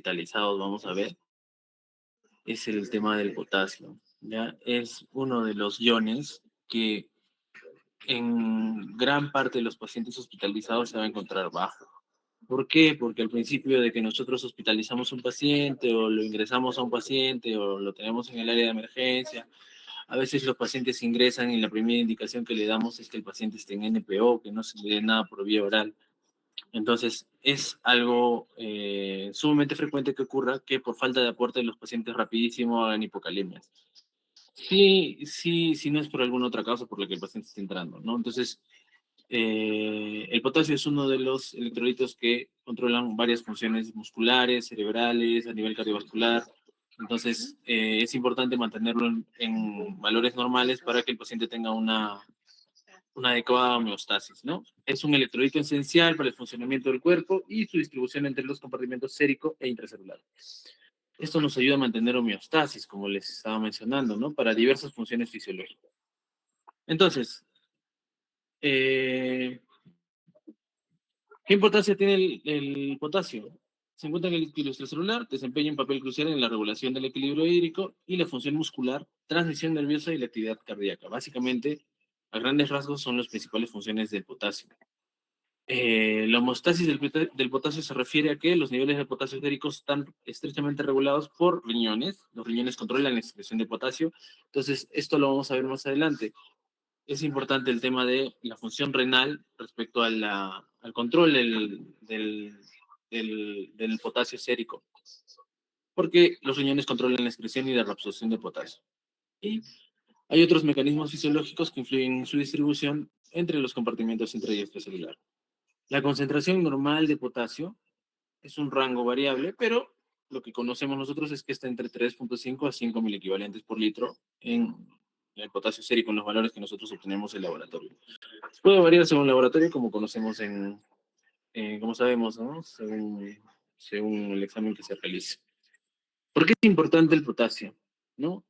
hospitalizados vamos a ver es el tema del potasio. ¿Ya? Es uno de los iones que en gran parte de los pacientes hospitalizados se va a encontrar bajo. ¿Por qué? Porque al principio de que nosotros hospitalizamos a un paciente o lo ingresamos a un paciente o lo tenemos en el área de emergencia, a veces los pacientes ingresan y la primera indicación que le damos es que el paciente esté en NPO, que no se le dé nada por vía oral. Entonces, es algo sumamente frecuente que ocurra que por falta de aporte los pacientes rapidísimo hagan hipocalemias. Sí, sí, sí, no es por alguna otra causa por la que el paciente está entrando, ¿no? Entonces, el potasio es uno de los electrolitos que controlan varias funciones musculares, cerebrales, a nivel cardiovascular. Entonces, es importante mantenerlo en valores normales para que el paciente tenga una adecuada homeostasis, ¿no? Es un electrolito esencial para el funcionamiento del cuerpo y su distribución entre los compartimentos sérico e intracelular. Esto nos ayuda a mantener homeostasis, como les estaba mencionando, ¿no? Para diversas funciones fisiológicas. Entonces, eh, ¿qué importancia tiene el potasio? Se encuentra en el equilibrio extracelular, desempeña un papel crucial en la regulación del equilibrio hídrico y la función muscular, transmisión nerviosa y la actividad cardíaca. Básicamente, a grandes rasgos, son las principales funciones del potasio. La homeostasis del potasio se refiere a que los niveles de potasio séricos están estrechamente regulados por riñones. Los riñones controlan la excreción de potasio. Entonces, esto lo vamos a ver más adelante. Es importante el tema de la función renal respecto a al control del potasio sérico, porque los riñones controlan la excreción y la reabsorción de potasio. Y hay otros mecanismos fisiológicos que influyen en su distribución entre los compartimentos intra y extracelular. La concentración normal de potasio es un rango variable, pero lo que conocemos nosotros es que está entre 3.5 a 5 equivalentes por litro en el potasio sérico, en los valores que nosotros obtenemos en laboratorio. Puede variar según el laboratorio, como conocemos como sabemos, ¿no? Según el examen que se realice. ¿Por qué es importante el potasio? ¿No?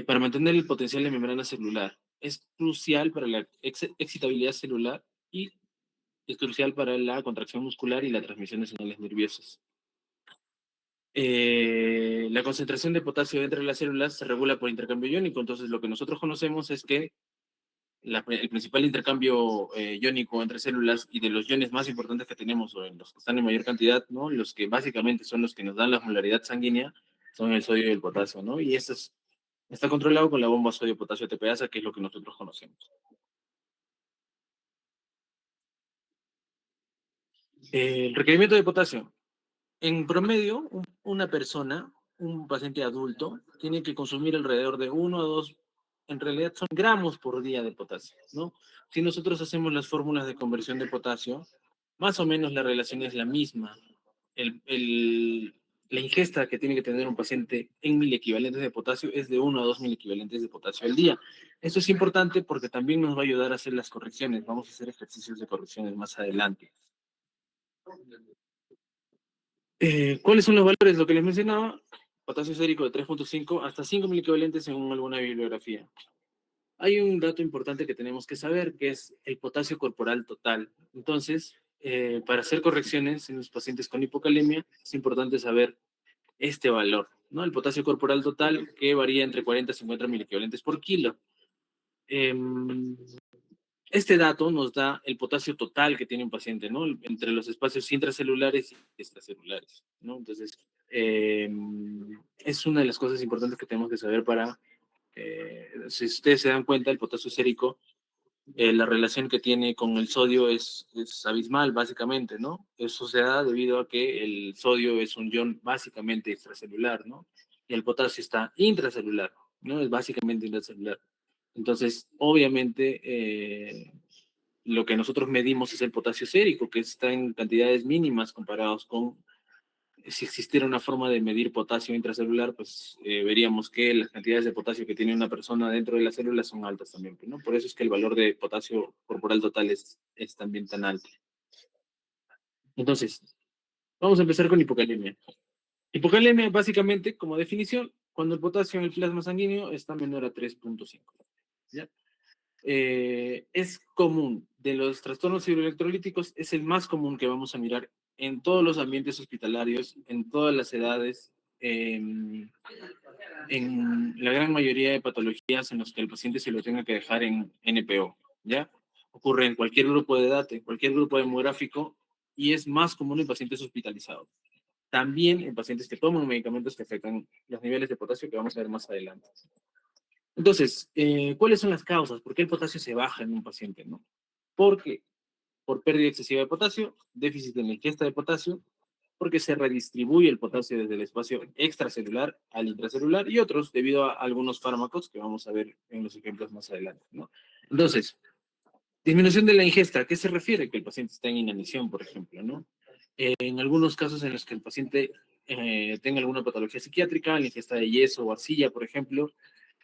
Para mantener el potencial de membrana celular. Es crucial para la excitabilidad celular y es crucial para la contracción muscular y la transmisión de señales nerviosas. La concentración de potasio entre las células se regula por intercambio iónico, entonces lo que nosotros conocemos es que el principal intercambio iónico entre células y de los iones más importantes que tenemos, o en los que están en mayor cantidad, ¿no? Los que básicamente son los que nos dan la molaridad sanguínea, son el sodio y el potasio, ¿no? Y esto está controlado con la bomba sodio-potasio TPasa, que es lo que nosotros conocemos. El requerimiento de potasio. En promedio, una persona, un paciente adulto, tiene que consumir alrededor de 1 a 2, en realidad son gramos por día de potasio, ¿no? Si nosotros hacemos las fórmulas de conversión de potasio, más o menos la relación es la misma. La ingesta que tiene que tener un paciente en 1000 equivalentes de potasio es de 1 a 2 mil equivalentes de potasio al día. Esto es importante porque también nos va a ayudar a hacer las correcciones. Vamos a hacer ejercicios de correcciones más adelante. ¿Cuáles son los valores? Lo que les mencionaba, potasio sérico de 3.5 hasta 5 mil equivalentes según alguna bibliografía. Hay un dato importante que tenemos que saber, que es el potasio corporal total. Entonces, para hacer correcciones en los pacientes con hipocalemia, es importante saber este valor, ¿no? El potasio corporal total, que varía entre 40 y 50 mil equivalentes por kilo. Este dato nos da el potasio total que tiene un paciente, ¿no? Entre los espacios intracelulares y extracelulares, ¿no? Entonces, es una de las cosas importantes que tenemos que saber para, si ustedes se dan cuenta, el potasio sérico, la relación que tiene con el sodio es abismal, básicamente, ¿no? Eso se da debido a que el sodio es un ion básicamente extracelular, ¿no? Y el potasio está intracelular, ¿no? Es básicamente intracelular. Entonces, obviamente, lo que nosotros medimos es el potasio sérico, que está en cantidades mínimas comparados con si existiera una forma de medir potasio intracelular, pues veríamos que las cantidades de potasio que tiene una persona dentro de las células son altas también, ¿no? Por eso es que el valor de potasio corporal total es también tan alto. Entonces, vamos a empezar con hipocalemia. Hipocalemia, básicamente, como definición, cuando el potasio en el plasma sanguíneo está menor a 3.5. ¿Ya? Es común, de los trastornos hidroelectrolíticos, es el más común que vamos a mirar en todos los ambientes hospitalarios, en todas las edades, en la gran mayoría de patologías en las que el paciente se lo tenga que dejar en NPO, ¿ya? Ocurre en cualquier grupo de edad, en cualquier grupo demográfico, y es más común en pacientes hospitalizados. También en pacientes que toman medicamentos que afectan los niveles de potasio, que vamos a ver más adelante. Entonces, ¿cuáles son las causas? ¿Por qué el potasio se baja en un paciente, no? Porque por pérdida excesiva de potasio, déficit en la ingesta de potasio, porque se redistribuye el potasio desde el espacio extracelular al intracelular y otros debido a algunos fármacos que vamos a ver en los ejemplos más adelante, ¿no? Entonces, disminución de la ingesta, ¿a qué se refiere? Que el paciente está en inanición, por ejemplo, ¿no? En algunos casos en los que el paciente tenga alguna patología psiquiátrica, la ingesta de yeso o arcilla, por ejemplo,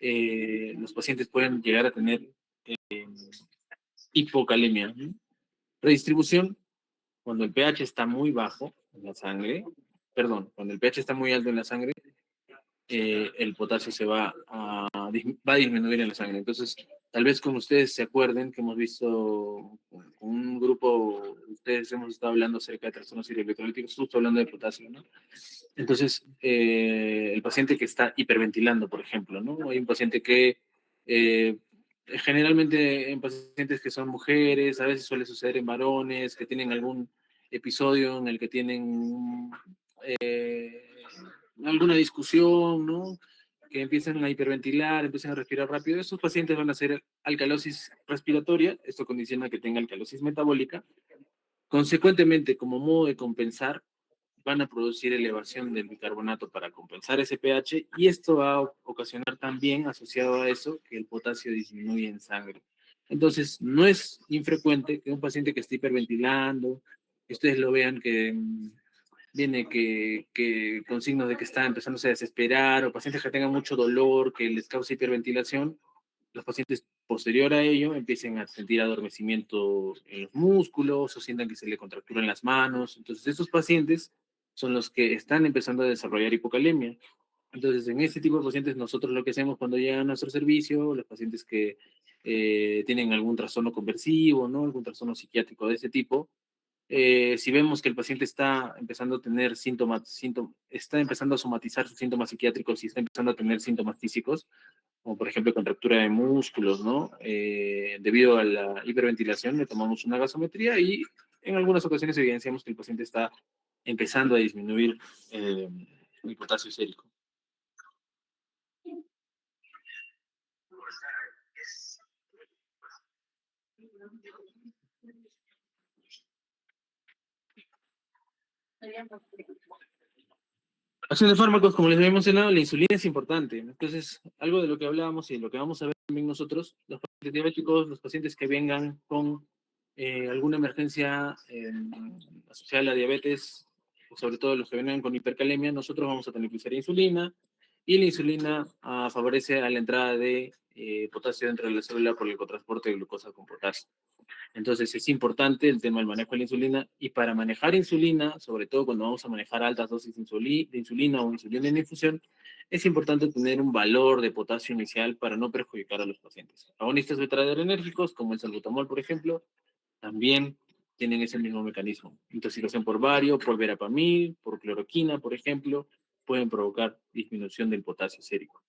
los pacientes pueden llegar a tener hipocalemia, ¿no? Redistribución, cuando el pH está muy bajo en la sangre, perdón, cuando el pH está muy alto en la sangre, el potasio va a disminuir en la sangre. Entonces, tal vez como ustedes se acuerden que hemos visto con un grupo, ustedes hemos estado hablando acerca de trastornos electrolíticos, justo hablando de potasio, ¿no? Entonces, el paciente que está hiperventilando, por ejemplo, ¿no? Hay un paciente que generalmente en pacientes que son mujeres, a veces suele suceder en varones, que tienen algún episodio en el que tienen alguna discusión, ¿no? Que empiezan a hiperventilar, empiezan a respirar rápido. Estos pacientes van a hacer alcalosis respiratoria, esto condiciona que tenga alcalosis metabólica. Consecuentemente, como modo de compensar, van a producir elevación del bicarbonato para compensar ese pH y esto va a ocasionar también, asociado a eso, que el potasio disminuye en sangre. Entonces, no es infrecuente que un paciente que esté hiperventilando, que ustedes lo vean que viene con signos de que está empezándose a desesperar, o pacientes que tengan mucho dolor, que les causa hiperventilación, los pacientes posterior a ello empiecen a sentir adormecimiento en los músculos o sientan que se le contracturan las manos. Entonces, estos pacientes son los que están empezando a desarrollar hipocalemia. Entonces, en este tipo de pacientes, nosotros lo que hacemos cuando llegan a nuestro servicio, los pacientes que tienen algún trastorno conversivo, ¿no? Algún trastorno psiquiátrico de ese tipo, si vemos que el paciente está empezando a tener está empezando a somatizar sus síntomas psiquiátricos y está empezando a tener síntomas físicos, como por ejemplo contractura de músculos, ¿no? Debido a la hiperventilación, le tomamos una gasometría y en algunas ocasiones evidenciamos que el paciente está empezando a disminuir el potasio sérico. Acción de fármacos, como les había mencionado, la insulina es importante. Entonces, algo de lo que hablábamos y de lo que vamos a ver también nosotros, los pacientes diabéticos, los pacientes que vengan con alguna emergencia asociada a la diabetes, sobre todo los que vengan con hipercalemia, nosotros vamos a tener que usar insulina y la insulina favorece a la entrada de potasio dentro de la célula por el cotransporte de glucosa con potasio. Entonces es importante el tema del manejo de la insulina y para manejar insulina, sobre todo cuando vamos a manejar altas dosis de insulina o insulina en infusión, es importante tener un valor de potasio inicial para no perjudicar a los pacientes. Agonistas beta-adrenérgicos, como el salbutamol, por ejemplo, también tienen ese mismo mecanismo. Intoxicación por bario, por verapamil, por cloroquina, por ejemplo, pueden provocar disminución del potasio sérico.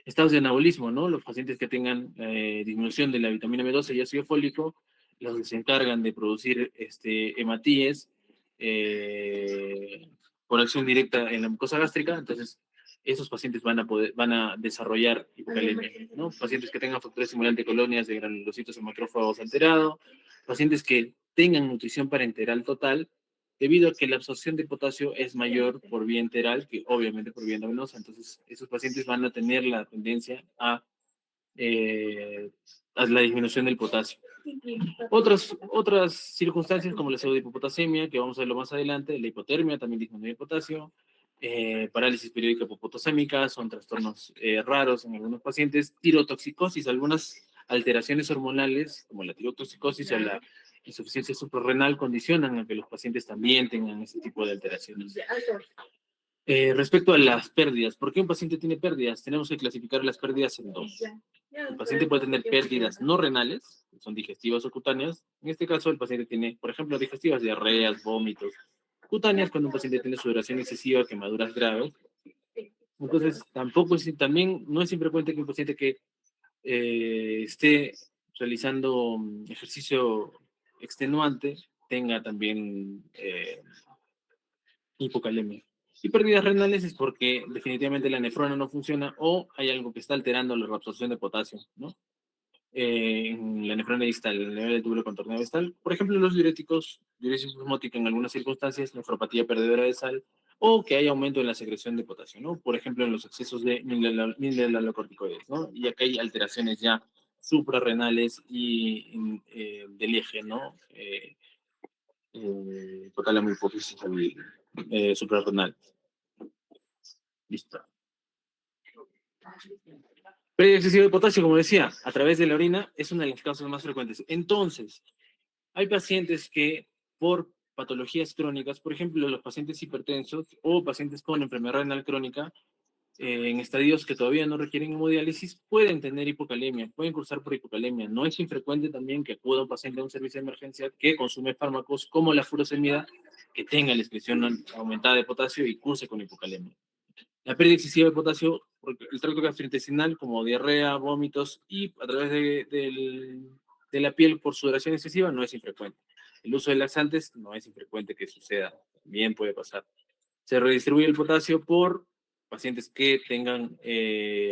Estados de anabolismo, ¿no? Los pacientes que tengan disminución de la vitamina B12 y ácido fólico, los que se encargan de producir hematíes por acción directa en la mucosa gástrica, entonces esos pacientes van a desarrollar hipocalemia, ¿no? Pacientes que tengan factores simulantes de colonias de granulocitos o macrófagos alterados, pacientes que tengan nutrición parenteral total, debido a que la absorción de potasio es mayor por vía enteral que obviamente por vía endovenosa. Entonces, esos pacientes van a tener la tendencia a la disminución del potasio. Otras circunstancias como la pseudohipopotasemia, que vamos a verlo más adelante, la hipotermia también disminuye el potasio, parálisis periódica hipopotasémica, son trastornos raros en algunos pacientes, tirotoxicosis, algunas alteraciones hormonales como la tirotoxicosis o la insuficiencia suprarrenal condicionan a que los pacientes también tengan ese tipo de alteraciones. Respecto a las pérdidas, ¿por qué un paciente tiene pérdidas? Tenemos que clasificar las pérdidas en dos. El paciente puede tener pérdidas no renales, que son digestivas o cutáneas. En este caso, el paciente tiene, por ejemplo, digestivas, diarreas, vómitos, cutáneas, cuando un paciente tiene sudoración excesiva, quemaduras graves. Entonces, tampoco es, también no es infrecuente que un paciente que esté realizando ejercicio extenuante tenga también hipocalemia. Y pérdidas renales es porque definitivamente la nefrona no funciona o hay algo que está alterando la reabsorción de potasio, ¿no? En la nefrona distal, en el nivel del túbulo contorneo distal. Por ejemplo, los diuréticos, diuresis osmótica en algunas circunstancias, nefropatía perdedora de sal, o que hay aumento en la secreción de potasio, ¿no? Por ejemplo, en los excesos de mineralocorticoides, ¿no? Y acá hay alteraciones ya suprarrenales y del eje, ¿no? Hipotálamo hipófisis suprarrenal. Listo. Pérdida excesiva de potasio, como decía, a través de la orina es una de las causas más frecuentes. Entonces, hay pacientes que por patologías crónicas, por ejemplo, los pacientes hipertensos o pacientes con enfermedad renal crónica, en estadios que todavía no requieren hemodiálisis, pueden tener hipocalemia, pueden cursar por hipocalemia. No es infrecuente también que acuda un paciente a un servicio de emergencia que consume fármacos como la furosemida, que tenga la excreción aumentada de potasio y curse con hipocalemia. La pérdida excesiva de potasio, porque el tracto gastrointestinal, como diarrea, vómitos y a través de la piel por sudoración excesiva, no es infrecuente. El uso de laxantes no es infrecuente que suceda, también puede pasar. Se redistribuye el potasio por pacientes que tengan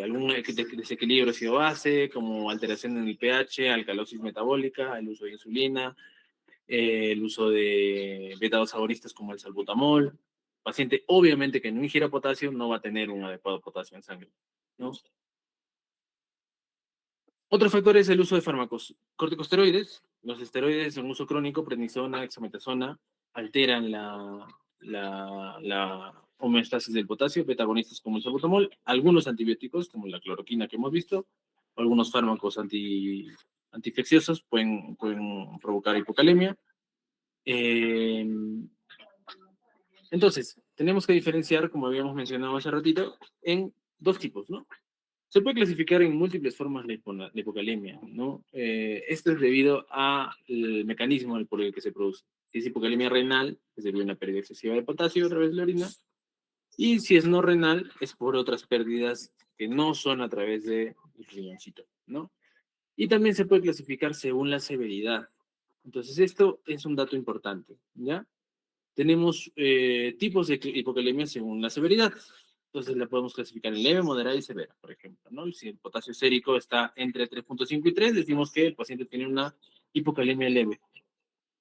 algún desequilibrio ácido-base, como alteración en el pH, alcalosis metabólica, el uso de insulina, el uso de beta-2 como el salbutamol. Paciente, obviamente, que no ingiera potasio no va a tener un adecuado potasio en sangre, ¿no? Otro factor es el uso de fármacos corticosteroides. Los esteroides en uso crónico, prednisona, dexametasona, alteran la homeostasis del potasio, beta-agonistas como el salbutamol, algunos antibióticos como la cloroquina que hemos visto, o algunos fármacos antiinfecciosos pueden provocar hipocalemia. Eh, entonces, tenemos que diferenciar, como habíamos mencionado hace ratito, en dos tipos, ¿no? Se puede clasificar en múltiples formas la hipocalemia, ¿no? Esto es debido al mecanismo por el que se produce. Si es hipocalemia renal, es debido a una pérdida excesiva de potasio a través de la orina, y si es no renal, es por otras pérdidas que no son a través del riñoncito, ¿no? Y también se puede clasificar según la severidad. Entonces, esto es un dato importante, ¿ya? Tenemos tipos de hipocalemia según la severidad. Entonces la podemos clasificar en leve, moderada y severa, por ejemplo, ¿no? Si el potasio sérico está entre 3.5 y 3, decimos que el paciente tiene una hipocalemia leve.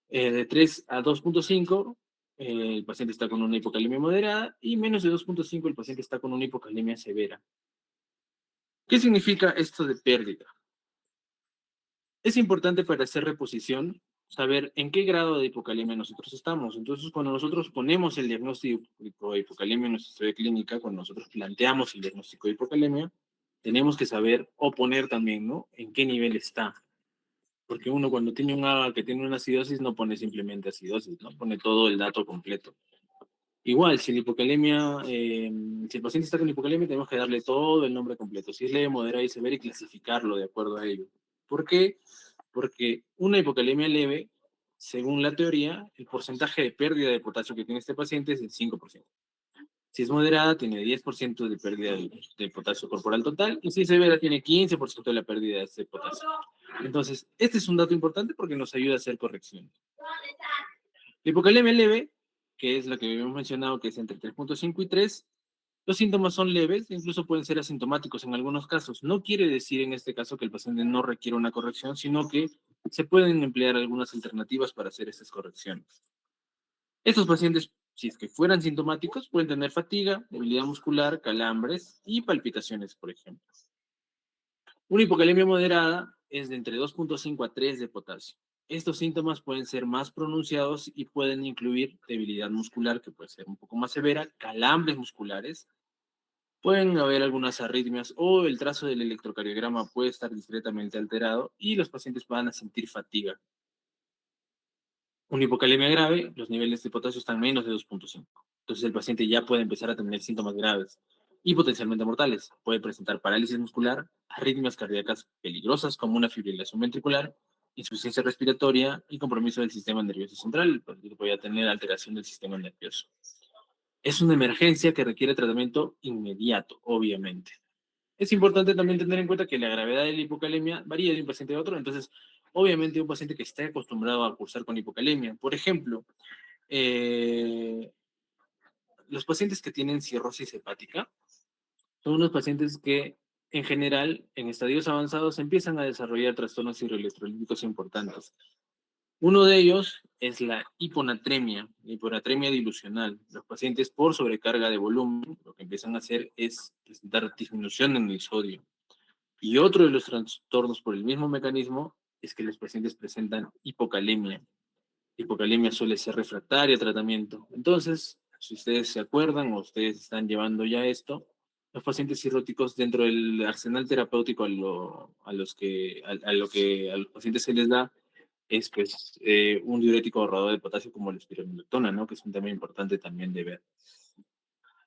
De 3 a 2.5, el paciente está con una hipocalemia moderada, y menos de 2.5 el paciente está con una hipocalemia severa. ¿Qué significa esto de pérdida? Es importante para hacer reposición saber en qué grado de hipocalemia nosotros estamos. Entonces, cuando nosotros ponemos el diagnóstico de hipocalemia en nuestra historia clínica, cuando nosotros planteamos el diagnóstico de hipocalemia, tenemos que saber o poner también, ¿no? En qué nivel está. Porque uno cuando tiene un ABA que tiene una acidosis no pone simplemente acidosis, ¿no? Pone todo el dato completo. Igual, si la hipocalemia, si el paciente está con hipocalemia, tenemos que darle todo el nombre completo. Si es leve, moderada y severa, y clasificarlo de acuerdo a ello. ¿Por qué? Porque una hipocalemia leve, según la teoría, el porcentaje de pérdida de potasio que tiene este paciente es del 5%. Si es moderada, tiene 10% de pérdida de potasio corporal total, y si es severa, tiene 15% de la pérdida de este potasio. Entonces, este es un dato importante porque nos ayuda a hacer correcciones. La hipocalemia leve, que es la que habíamos mencionado, que es entre 3.5 y 3, los síntomas son leves, incluso pueden ser asintomáticos en algunos casos. No quiere decir en este caso que el paciente no requiere una corrección, sino que se pueden emplear algunas alternativas para hacer estas correcciones. Estos pacientes, si es que fueran sintomáticos, pueden tener fatiga, debilidad muscular, calambres y palpitaciones, por ejemplo. Una hipocalemia moderada es de entre 2.5 a 3 de potasio. Estos síntomas pueden ser más pronunciados y pueden incluir debilidad muscular, que puede ser un poco más severa, calambres musculares, pueden haber algunas arritmias o el trazo del electrocardiograma puede estar discretamente alterado y los pacientes van a sentir fatiga. Una hipocalemia grave, los niveles de potasio están menos de 2.5. Entonces el paciente ya puede empezar a tener síntomas graves y potencialmente mortales. Puede presentar parálisis muscular, arritmias cardíacas peligrosas como una fibrilación ventricular insuficiencia respiratoria y compromiso del sistema nervioso central, porque voy a tener alteración del sistema nervioso. Es una emergencia que requiere tratamiento inmediato, obviamente. Es importante también tener en cuenta que la gravedad de la hipocalemia varía de un paciente a otro, entonces, obviamente, un paciente que esté acostumbrado a cursar con hipocalemia, por ejemplo, eh, los pacientes que tienen cirrosis hepática son unos pacientes que, en general, en estadios avanzados, empiezan a desarrollar trastornos hidroelectrolíticos importantes. Uno de ellos es la hiponatremia dilucional. Los pacientes por sobrecarga de volumen, lo que empiezan a hacer es presentar disminución en el sodio. Y otro de los trastornos por el mismo mecanismo es que los pacientes presentan hipocalemia. Hipocalemia suele ser refractaria a tratamiento. Entonces, si ustedes se acuerdan o ustedes están llevando ya esto, los pacientes cirróticos dentro del arsenal terapéutico a los pacientes se les da es pues un diurético ahorrador de potasio como la espironolactona, ¿no? Que es un tema importante también de ver.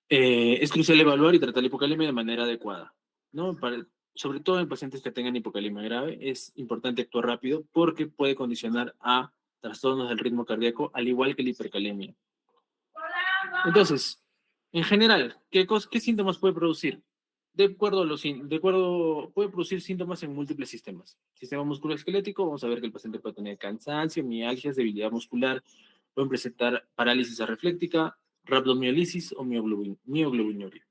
Es crucial evaluar y tratar la hipocalemia de manera adecuada, ¿no? Sobre todo en pacientes que tengan hipocalemia grave, es importante actuar rápido porque puede condicionar a trastornos del ritmo cardíaco, al igual que la hipercalemia. Entonces, en general, ¿qué síntomas puede producir? Puede producir síntomas en múltiples sistemas. Sistema musculoesquelético, vamos a ver que el paciente puede tener cansancio, mialgias, debilidad muscular, pueden presentar parálisis arrefléctica, rhabdomiolisis o mioglobinuria.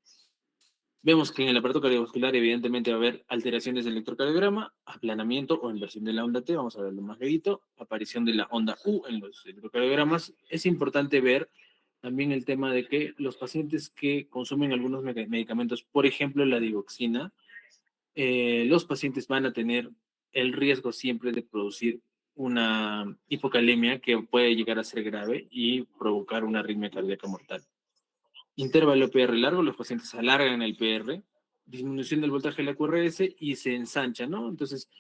Vemos que en el aparato cardiovascular evidentemente va a haber alteraciones del electrocardiograma, aplanamiento o inversión de la onda T, vamos a verlo más clarito, aparición de la onda U en los electrocardiogramas. Es importante ver también el tema de que los pacientes que consumen algunos medicamentos, por ejemplo la digoxina, los pacientes van a tener el riesgo siempre de producir una hipocalemia que puede llegar a ser grave y provocar una arritmia cardíaca mortal. Intervalo PR largo, los pacientes alargan el PR, disminución del voltaje de la QRS y se ensancha, ¿no? Entonces,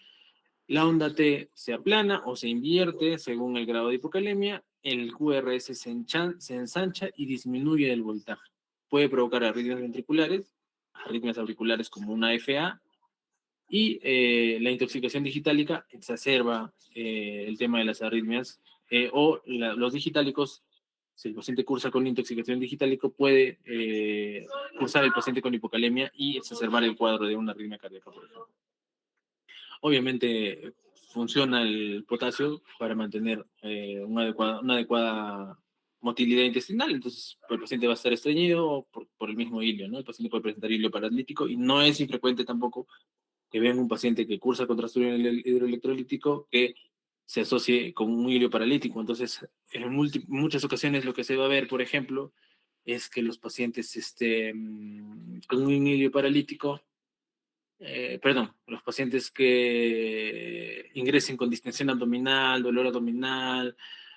la onda T se aplana o se invierte según el grado de hipocalemia, el QRS se ensancha y disminuye el voltaje. Puede provocar arritmias ventriculares, arritmias auriculares como una FA, y la intoxicación digitálica exacerba el tema de las arritmias los digitálicos. Si el paciente cursa con intoxicación digitálica, puede cursar el paciente con hipocalemia y exacerbar el cuadro de una arritmia cardíaca, por ejemplo. Obviamente funciona el potasio para mantener una adecuada motilidad intestinal, entonces el paciente va a estar estreñido por el mismo hilio, ¿no? El paciente puede presentar hilio paralítico y no es infrecuente tampoco que vean un paciente que cursa con trastorno hidroelectrolítico que se asocie con un hilio paralítico. Entonces, en muchas ocasiones lo que se va a ver, por ejemplo, es que los pacientes con un hilio paralítico, perdón, los pacientes que ingresen con distensión abdominal, dolor abdominal,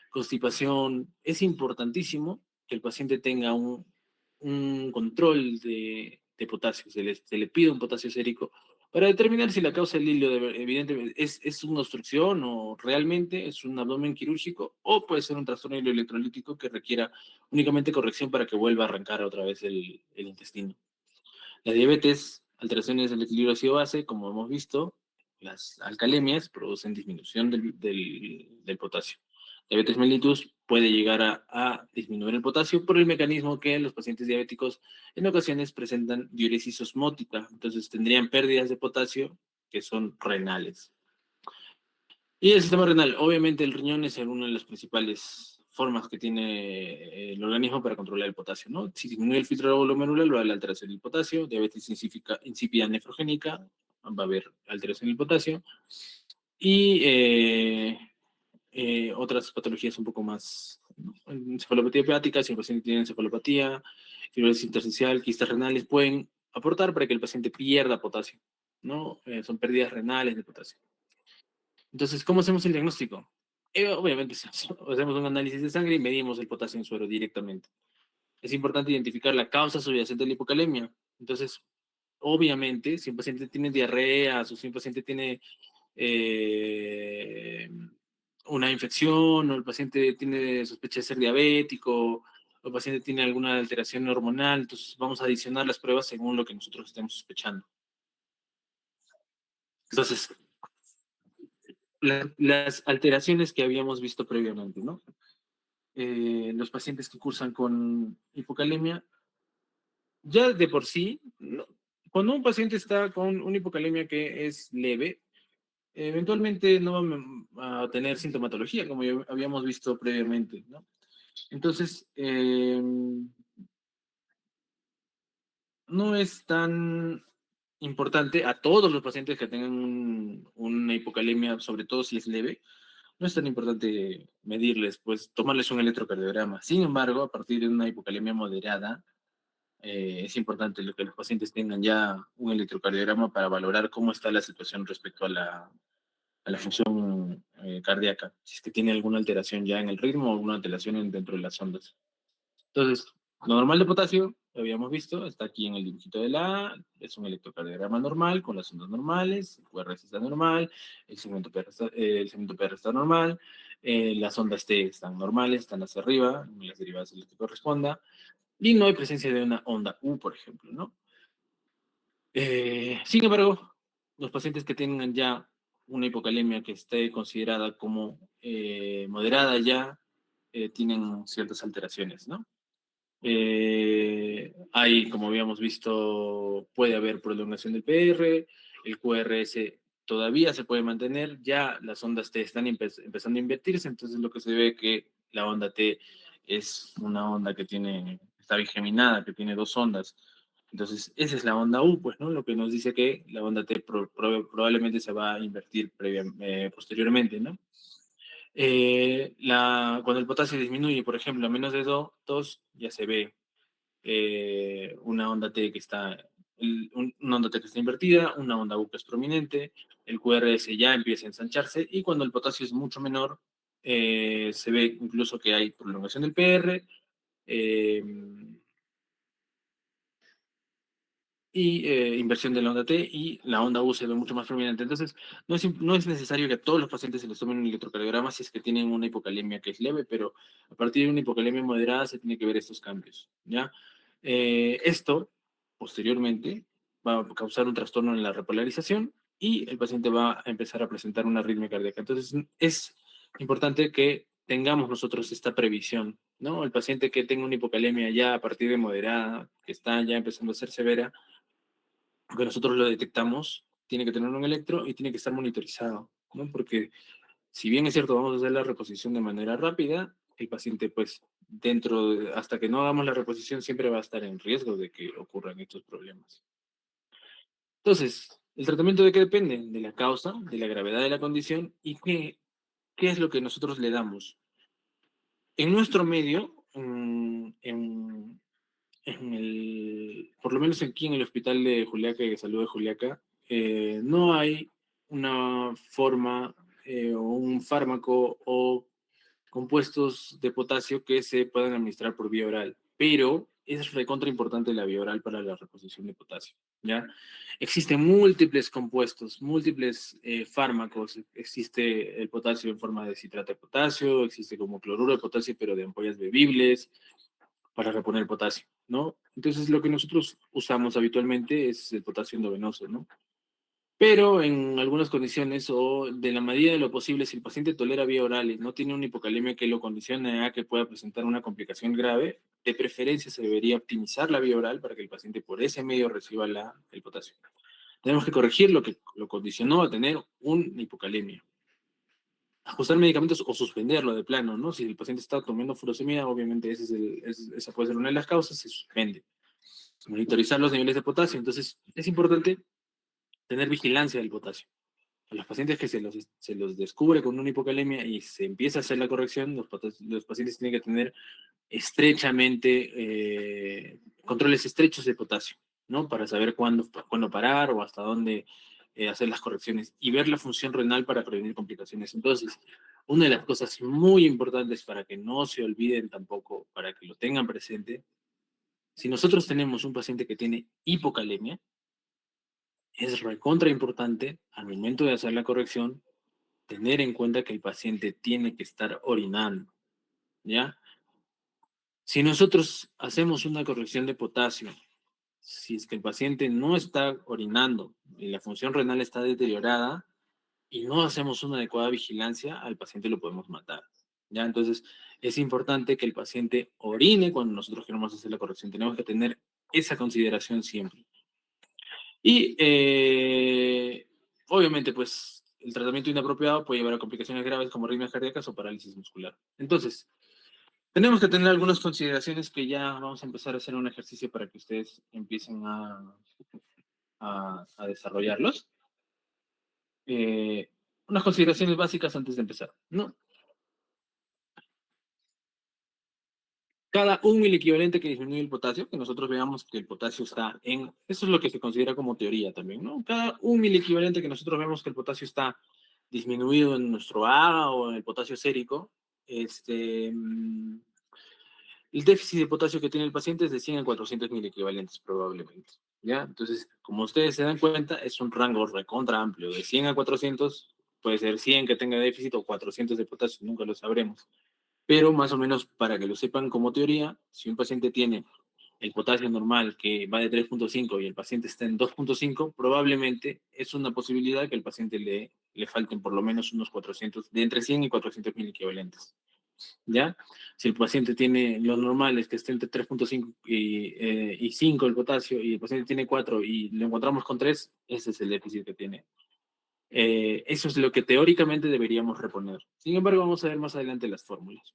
constipación, es importantísimo que el paciente tenga un control de potasio, se le pide un potasio sérico para determinar si la causa del hilio evidentemente es una obstrucción o realmente es un abdomen quirúrgico o puede ser un trastorno electrolítico que requiera únicamente corrección para que vuelva a arrancar otra vez el intestino. La diabetes, alteraciones del equilibrio ácido-base, como hemos visto, las alcalemias producen disminución del potasio. Diabetes mellitus puede llegar a disminuir el potasio por el mecanismo que los pacientes diabéticos en ocasiones presentan diuresis osmótica, entonces tendrían pérdidas de potasio que son renales. Y el sistema renal, obviamente el riñón es una de las principales formas que tiene el organismo para controlar el potasio, ¿no? Si disminuye el filtro glomerular, va a haber alteración del potasio, diabetes insípida nefrogénica, va a haber alteración del potasio, y otras patologías un poco más, ¿no? Encefalopatía hepática, si el paciente tiene encefalopatía, fibrosis intersticial, quistes renales, pueden aportar para que el paciente pierda potasio, ¿no? Son pérdidas renales de potasio. Entonces, ¿cómo hacemos el diagnóstico? Obviamente hacemos un análisis de sangre y medimos el potasio en suero directamente. Es importante identificar la causa subyacente de la hipocalemia. Entonces, obviamente, si un paciente tiene diarrea o si un paciente tiene eh, una infección o el paciente tiene sospecha de ser diabético o el paciente tiene alguna alteración hormonal, entonces vamos a adicionar las pruebas según lo que nosotros estemos sospechando. Entonces, las alteraciones que habíamos visto previamente, ¿no? Los pacientes que cursan con hipocalemia, ya de por sí, ¿no? Cuando un paciente está con una hipocalemia que es leve, eventualmente no va a tener sintomatología, como ya habíamos visto previamente, ¿no? Entonces, no es tan importante a todos los pacientes que tengan una hipocalemia, sobre todo si es leve, no es tan importante medirles, pues tomarles un electrocardiograma. Sin embargo, a partir de una hipocalemia moderada, es importante lo que los pacientes tengan ya un electrocardiograma para valorar cómo está la situación respecto a la función cardíaca, si es que tiene alguna alteración ya en el ritmo o alguna alteración dentro de las ondas. Entonces, lo normal de potasio, lo habíamos visto, está aquí en el dibujito de la A, es un electrocardiograma normal con las ondas normales, el QRS está normal, el segmento PR está normal, las ondas T están normales, están hacia arriba, en las derivadas de lo que corresponda, y no hay presencia de una onda U, por ejemplo, ¿no? Sin embargo, los pacientes que tengan ya una hipocalemia que esté considerada como moderada ya, tienen ciertas alteraciones, ¿no? Hay, como habíamos visto, puede haber prolongación del PR, el QRS todavía se puede mantener, ya las ondas T están empezando a invertirse, entonces lo que se ve que la onda T es una onda que tiene, está bigeminada, que tiene dos ondas. Entonces, esa es la onda U, pues, ¿no? Lo que nos dice que la onda T probablemente se va a invertir posteriormente, ¿no? Cuando el potasio disminuye, por ejemplo, a menos de 2, ya se ve una onda T que está, una onda T que está invertida, una onda U que es prominente, el QRS ya empieza a ensancharse y cuando el potasio es mucho menor, se ve incluso que hay prolongación del PR, eh, y inversión de la onda T y la onda U se ve mucho más prominente. Entonces, no es necesario que a todos los pacientes se les tomen un electrocardiograma si es que tienen una hipocalemia que es leve, pero a partir de una hipocalemia moderada se tiene que ver estos cambios, ¿ya? Esto, posteriormente, va a causar un trastorno en la repolarización y el paciente va a empezar a presentar una arritmia cardíaca. Entonces, es importante que tengamos nosotros esta previsión, ¿no? El paciente que tenga una hipocalemia ya a partir de moderada, que está ya empezando a ser severa, que nosotros lo detectamos, tiene que tener un electro y tiene que estar monitorizado, ¿no? Porque si bien es cierto, vamos a hacer la reposición de manera rápida, el paciente, pues, hasta que no hagamos la reposición, siempre va a estar en riesgo de que ocurran estos problemas. Entonces, ¿el tratamiento de qué depende? De la causa, de la gravedad de la condición y qué es lo que nosotros le damos. En nuestro medio, por lo menos aquí en el hospital de Juliaca y de Salud de Juliaca, no hay una forma o un fármaco o compuestos de potasio que se puedan administrar por vía oral, pero es recontra importante la vía oral para la reposición de potasio, ¿ya? Existen múltiples compuestos, múltiples fármacos, existe el potasio en forma de citrato de potasio, existe como cloruro de potasio, pero de ampollas bebibles, para reponer el potasio, ¿no? Entonces, lo que nosotros usamos habitualmente es el potasio endovenoso, ¿no? Pero en algunas condiciones o de la medida de lo posible, si el paciente tolera vía oral y no tiene una hipocalemia que lo condicione a que pueda presentar una complicación grave, de preferencia se debería optimizar la vía oral para que el paciente por ese medio reciba el potasio. Tenemos que corregir lo que lo condicionó a tener una hipocalemia. Ajustar medicamentos o suspenderlo de plano, ¿no? Si el paciente está tomando furosemida, obviamente esa puede ser una de las causas, se suspende. Monitorizar los niveles de potasio. Entonces, es importante tener vigilancia del potasio. A los pacientes que se los descubre con una hipocalemia y se empieza a hacer la corrección, los pacientes tienen que tener controles estrechos de potasio, ¿no? Para saber cuándo parar o hasta dónde hacer las correcciones y ver la función renal para prevenir complicaciones. Entonces, una de las cosas muy importantes para que no se olviden tampoco, para que lo tengan presente, si nosotros tenemos un paciente que tiene hipocalemia, es recontra importante al momento de hacer la corrección tener en cuenta que el paciente tiene que estar orinando, ¿ya? Si nosotros hacemos una corrección de potasio, si es que el paciente no está orinando y la función renal está deteriorada, y no hacemos una adecuada vigilancia, al paciente lo podemos matar. ¿Ya? Entonces, es importante que el paciente orine cuando nosotros queremos hacer la corrección. Tenemos que tener esa consideración siempre. Y, obviamente, pues, el tratamiento inapropiado puede llevar a complicaciones graves como arritmias cardíacas o parálisis muscular. Entonces, tenemos que tener algunas consideraciones que ya vamos a empezar a hacer un ejercicio para que ustedes empiecen a desarrollarlos. Eh, unas consideraciones básicas antes de empezar, ¿no? Cada un miliequivalente que disminuye el potasio, que nosotros veamos que el potasio está en, eso es lo que se considera como teoría también, ¿no? Cada un miliequivalente que nosotros vemos que el potasio está disminuido en nuestro AGA o en el potasio sérico, este, el déficit de potasio que tiene el paciente es de 100 a 400 miliequivalentes probablemente, ¿ya? Entonces, como ustedes se dan cuenta, es un rango recontra amplio, de 100 a 400, puede ser 100 que tenga déficit o 400 de potasio, nunca lo sabremos. Pero más o menos para que lo sepan como teoría, si un paciente tiene el potasio normal que va de 3.5 y el paciente está en 2.5, probablemente es una posibilidad que el paciente le falten por lo menos unos 400, de entre 100 y 400 mil equivalentes. ¿Ya? Si el paciente tiene los normales que esté entre 3.5 y 5 el potasio y el paciente tiene 4 y lo encontramos con 3, ese es el déficit que tiene. Eso es lo que teóricamente deberíamos reponer. Sin embargo, vamos a ver más adelante las fórmulas.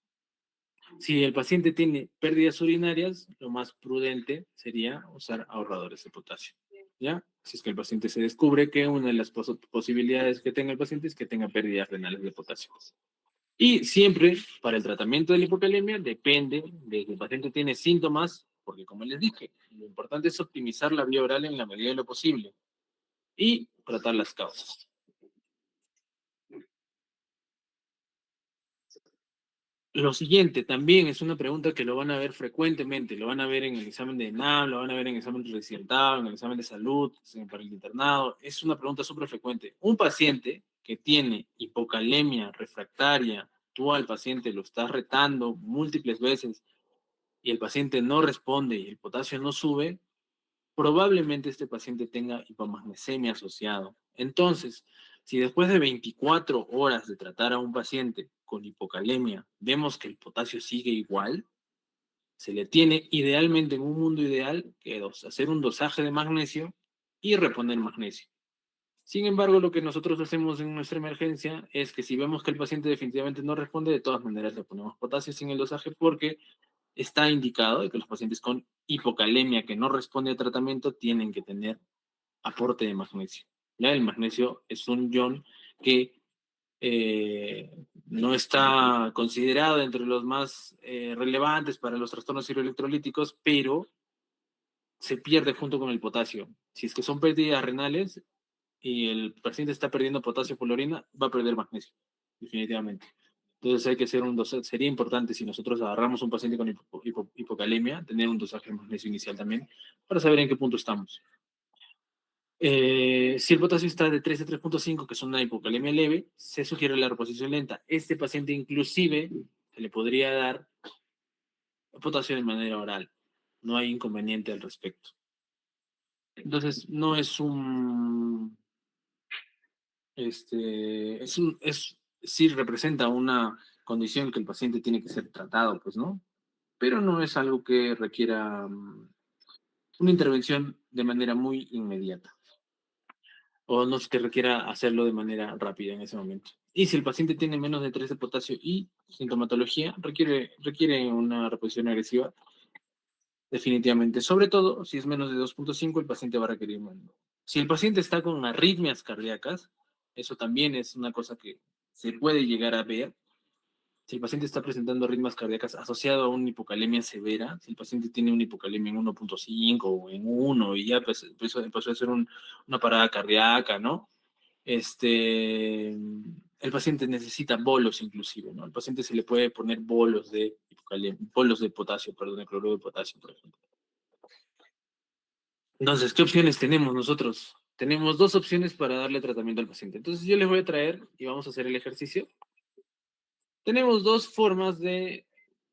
Si el paciente tiene pérdidas urinarias, lo más prudente sería usar ahorradores de potasio. ¿Ya? Si es que el paciente se descubre que una de las posibilidades que tenga el paciente es que tenga pérdidas renales de potasio. Y siempre, para el tratamiento de la hipocalemia, depende de que el paciente tiene síntomas, porque como les dije, lo importante es optimizar la vía oral en la medida de lo posible y tratar las causas. Lo siguiente también es una pregunta que lo van a ver frecuentemente, lo van a ver en el examen de ENAM, lo van a ver en el examen de residentado, en el examen de salud, para el internado, es una pregunta súper frecuente. Un paciente que tiene hipocalemia refractaria, tú al paciente lo estás retando múltiples veces y el paciente no responde y el potasio no sube, probablemente este paciente tenga hipomagnesemia asociado. Entonces, si después de 24 horas de tratar a un paciente con hipocalemia vemos que el potasio sigue igual, se le tiene idealmente en un mundo ideal que hacer un dosaje de magnesio y reponer magnesio. Sin embargo, lo que nosotros hacemos en nuestra emergencia es que si vemos que el paciente definitivamente no responde, de todas maneras le ponemos potasio sin el dosaje porque está indicado de que los pacientes con hipocalemia que no responde al tratamiento tienen que tener aporte de magnesio. ¿Ya? El magnesio es un ion que no está considerado entre los más relevantes para los trastornos hidroelectrolíticos, pero se pierde junto con el potasio. Si es que son pérdidas renales y el paciente está perdiendo potasio por la orina, va a perder magnesio, definitivamente. Entonces hay que hacer un dosaje. Sería importante si nosotros agarramos un paciente con hipocalemia, tener un dosaje de magnesio inicial también, para saber en qué punto estamos. Si el potasio está de 3 a 3.5, que es una hipocalemia leve, se sugiere la reposición lenta. Este paciente inclusive se le podría dar potasio de manera oral. No hay inconveniente al respecto. Entonces, no es sí representa una condición que el paciente tiene que ser tratado, pues, ¿no? Pero no es algo que requiera una intervención de manera muy inmediata. O no es que requiera hacerlo de manera rápida en ese momento. Y si el paciente tiene menos de 3 de potasio y sintomatología, requiere una reposición agresiva, definitivamente. Sobre todo, si es menos de 2.5, el paciente va a requerir menos. Si el paciente está con arritmias cardíacas, eso también es una cosa que se puede llegar a ver. Si el paciente está presentando arritmias cardíacas asociado a una hipocalemia severa, si el paciente tiene una hipocalemia en 1.5 o en 1 y ya pues, empezó a hacer una parada cardíaca, ¿no? El paciente necesita bolos inclusive, ¿no? Al paciente se le puede poner bolos de potasio, perdón, de cloruro de potasio, por ejemplo. Entonces, ¿qué opciones tenemos nosotros? Tenemos dos opciones para darle tratamiento al paciente. Entonces, yo les voy a traer y vamos a hacer el ejercicio. Tenemos dos formas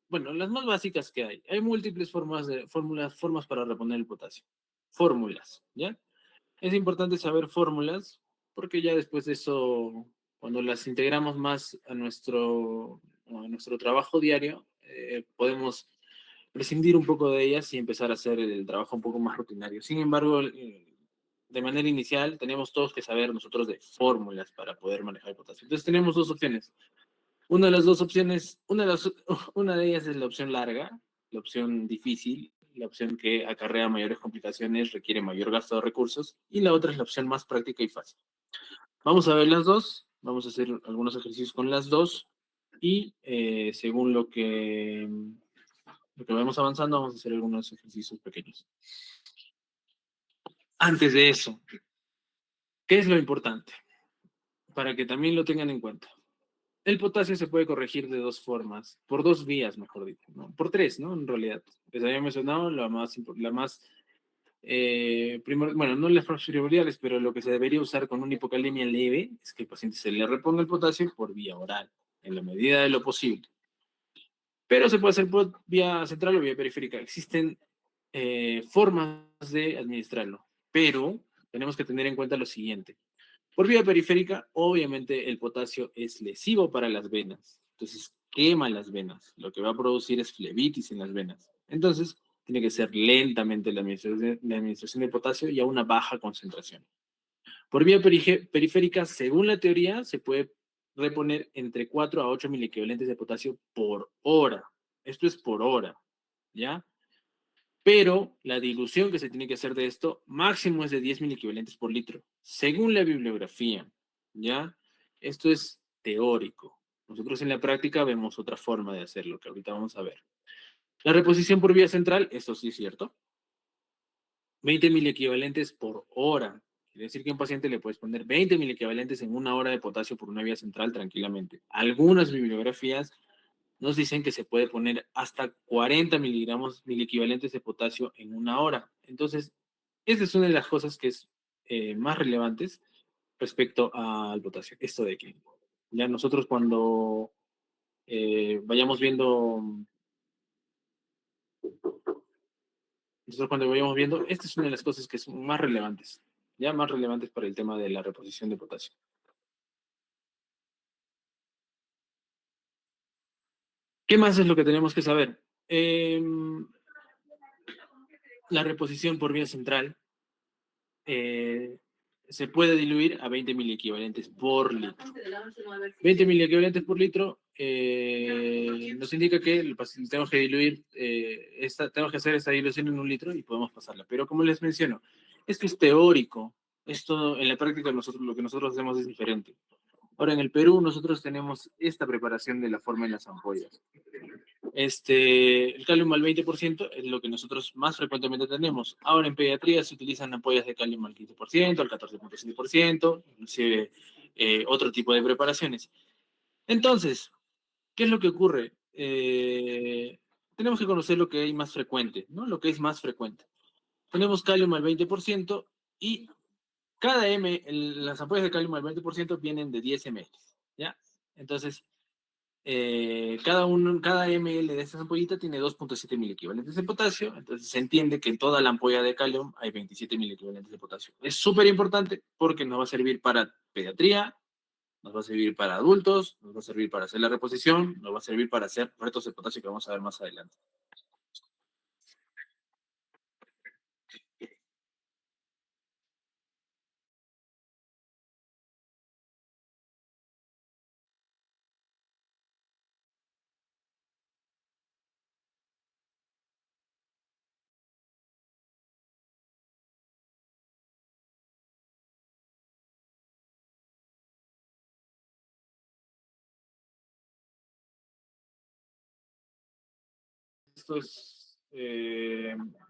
bueno, las más básicas que hay. Hay múltiples formas para reponer el potasio. Fórmulas, ¿ya? Es importante saber fórmulas porque ya después de eso, cuando las integramos más a nuestro trabajo diario, podemos prescindir un poco de ellas y empezar a hacer el trabajo un poco más rutinario. Sin embargo, de manera inicial, tenemos todos que saber nosotros de fórmulas para poder manejar el potasio. Entonces tenemos dos opciones. Una de las dos opciones, una de ellas es la opción larga, la opción difícil, la opción que acarrea mayores complicaciones, requiere mayor gasto de recursos, y la otra es la opción más práctica y fácil. Vamos a ver las dos, vamos a hacer algunos ejercicios con las dos, y según lo que vamos avanzando, vamos a hacer algunos ejercicios pequeños. Antes de eso, ¿qué es lo importante? Para que también lo tengan en cuenta. El potasio se puede corregir de dos formas, por dos vías, mejor dicho, ¿no? Por tres, ¿no? En realidad. Les había mencionado bueno, no las primordiales, pero lo que se debería usar con una hipocalemia leve es que el paciente se le reponga el potasio por vía oral, en la medida de lo posible. Pero se puede hacer por vía central o vía periférica. Existen formas de administrarlo, pero tenemos que tener en cuenta lo siguiente. Por vía periférica, obviamente el potasio es lesivo para las venas, entonces quema las venas, lo que va a producir es flebitis en las venas. Entonces, tiene que ser lentamente la administración de potasio y a una baja concentración. Por vía periférica, según la teoría, se puede reponer entre 4 a 8 miliequivalentes de potasio por hora. Esto es por hora, ¿ya? Pero la dilución que se tiene que hacer de esto máximo es de 10 miliequivalentes por litro, según la bibliografía, ¿ya? Esto es teórico. Nosotros en la práctica vemos otra forma de hacerlo, que ahorita vamos a ver. La reposición por vía central, esto sí es cierto, 20 miliequivalentes por hora. Quiere decir que a un paciente le puedes poner 20 miliequivalentes en una hora de potasio por una vía central tranquilamente. Algunas bibliografías nos dicen que se puede poner hasta 40 miliequivalentes de potasio en una hora. Entonces, esta es una de las cosas que es más relevantes respecto al potasio. Esto de que ya nosotros vayamos viendo, esta es una de las cosas que son más relevantes, ya más relevantes para el tema de la reposición de potasio. ¿Qué más es lo que tenemos que saber? La reposición por vía central eh, se puede diluir a 20 miliequivalentes por litro. 20 miliequivalentes por litro nos indica que tenemos que diluir, tenemos que hacer esta dilución en un litro y podemos pasarla. Pero como les menciono, esto es teórico. Esto en la práctica lo que nosotros hacemos es diferente. Ahora en el Perú nosotros tenemos esta preparación de la forma en las ampollas. El calium al 20% es lo que nosotros más frecuentemente tenemos. Ahora en pediatría se utilizan ampollas de calium al 15%, al 14,5%, inclusive otro tipo de preparaciones. Entonces, ¿qué es lo que ocurre? Tenemos que conocer lo que hay más frecuente, ¿no? Lo que es más frecuente. Tenemos calium al 20% y las ampollas de calium al 20% vienen de 10 ml, ¿ya? Entonces, cada ml de esta ampollita tiene 2,7 mil equivalentes de potasio, entonces se entiende que en toda la ampolla de calium hay 27 mil equivalentes de potasio. Es súper importante porque nos va a servir para pediatría, nos va a servir para adultos, nos va a servir para hacer la reposición, nos va a servir para hacer retos de potasio que vamos a ver más adelante. Esto es,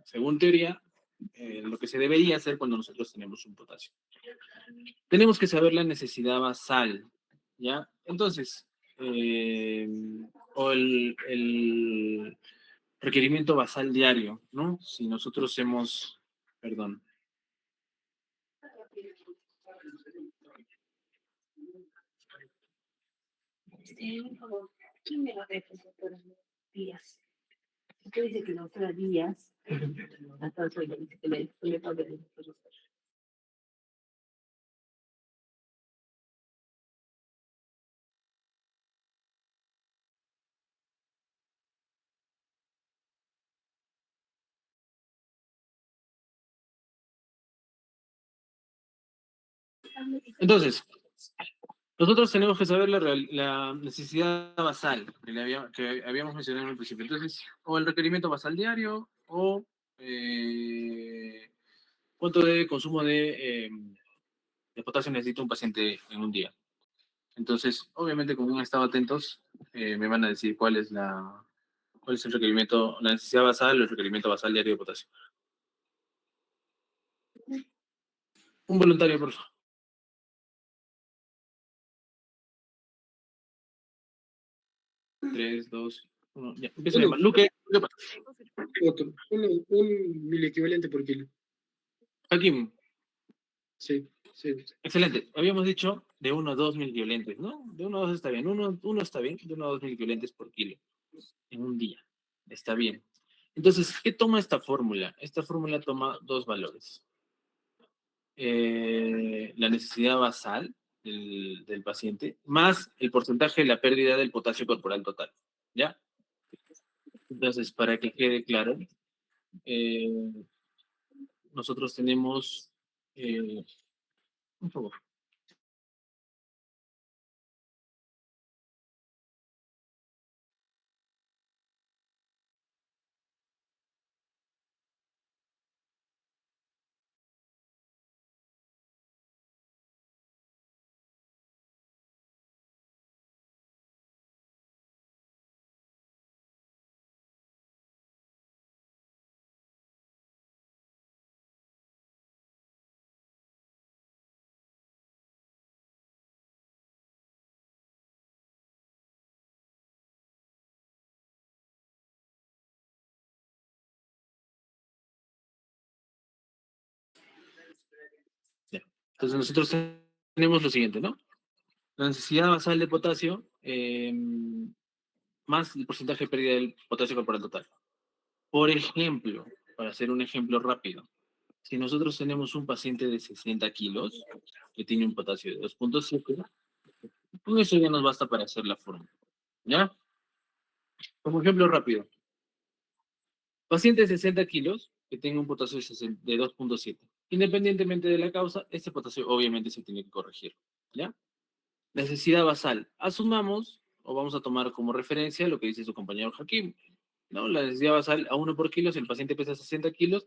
según teoría, lo que se debería hacer cuando nosotros tenemos un potasio. Tenemos que saber la necesidad basal, ¿ya? Entonces, o el requerimiento basal diario, ¿no? Si nosotros perdón. Sí, por favor. ¿Quién me lo deja por días? Usted dice que no será días. Hasta hoy dice que le pague. Entonces, nosotros tenemos que saber la necesidad basal que habíamos mencionado en el principio. Entonces, o el requerimiento basal diario, o cuánto de consumo de potasio necesita un paciente en un día. Entonces, obviamente, como han estado atentos, me van a decir cuál es el requerimiento, la necesidad basal o el requerimiento basal diario de potasio. Un voluntario, por favor. 3, 2, 1, ya. Empieza a Uno, llamar. Luque, otro. Un miliequivalente por kilo. Hakim, Sí, sí. excelente. Habíamos dicho de 1 a 2 miliviolentes, ¿no? De 1 a 2 está bien. Uno está bien, de 1 a 2 miliviolentes por kilo en un día. Está bien. Entonces, ¿qué toma esta fórmula? Esta fórmula toma dos valores. La necesidad basal del paciente más el porcentaje de la pérdida del potasio corporal total. ¿Ya? Entonces, para que quede claro, eh, nosotros tenemos... un favor. Ya. Entonces, nosotros tenemos lo siguiente, ¿no? La necesidad basal de potasio más el porcentaje de pérdida del potasio corporal total. Por ejemplo, para hacer un ejemplo rápido, si nosotros tenemos un paciente de 60 kilos que tiene un potasio de 2,7, con eso ya nos basta para hacer la fórmula. ¿Ya? Como ejemplo rápido, paciente de 60 kilos que tenga un potasio de 2,7. Independientemente de la causa, este potasio obviamente se tiene que corregir. ¿Ya? Necesidad basal. Asumamos, o vamos a tomar como referencia lo que dice su compañero Hakim, ¿no? La necesidad basal a 1 por kilo, si el paciente pesa 60 kilos,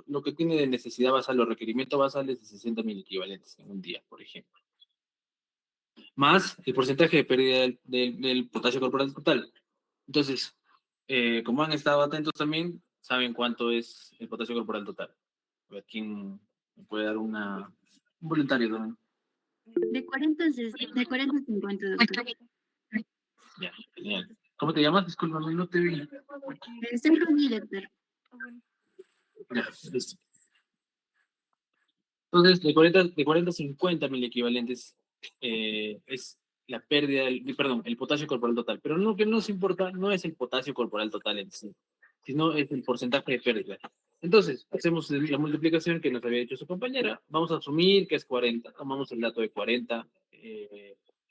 lo que tiene de necesidad basal o requerimiento basal es de 60 mil equivalentes en un día, por ejemplo. Más el porcentaje de pérdida del potasio corporal total. Entonces, como han estado atentos también, saben cuánto es el potasio corporal total. A ver, ¿quién me puede dar un voluntario también? De 40 a 50, doctor. Ya, genial. ¿Cómo te llamas? Disculpa, no te vi. Soy Rubí, doctor. Ya, listo. Entonces, de 40 a 50 mil equivalentes es la pérdida perdón, el potasio corporal total. Pero lo que nos importa no es el potasio corporal total en sí, sino es el porcentaje de pérdida. Entonces, hacemos la multiplicación que nos había hecho su compañera. Vamos a asumir que es 40. Tomamos el dato de 40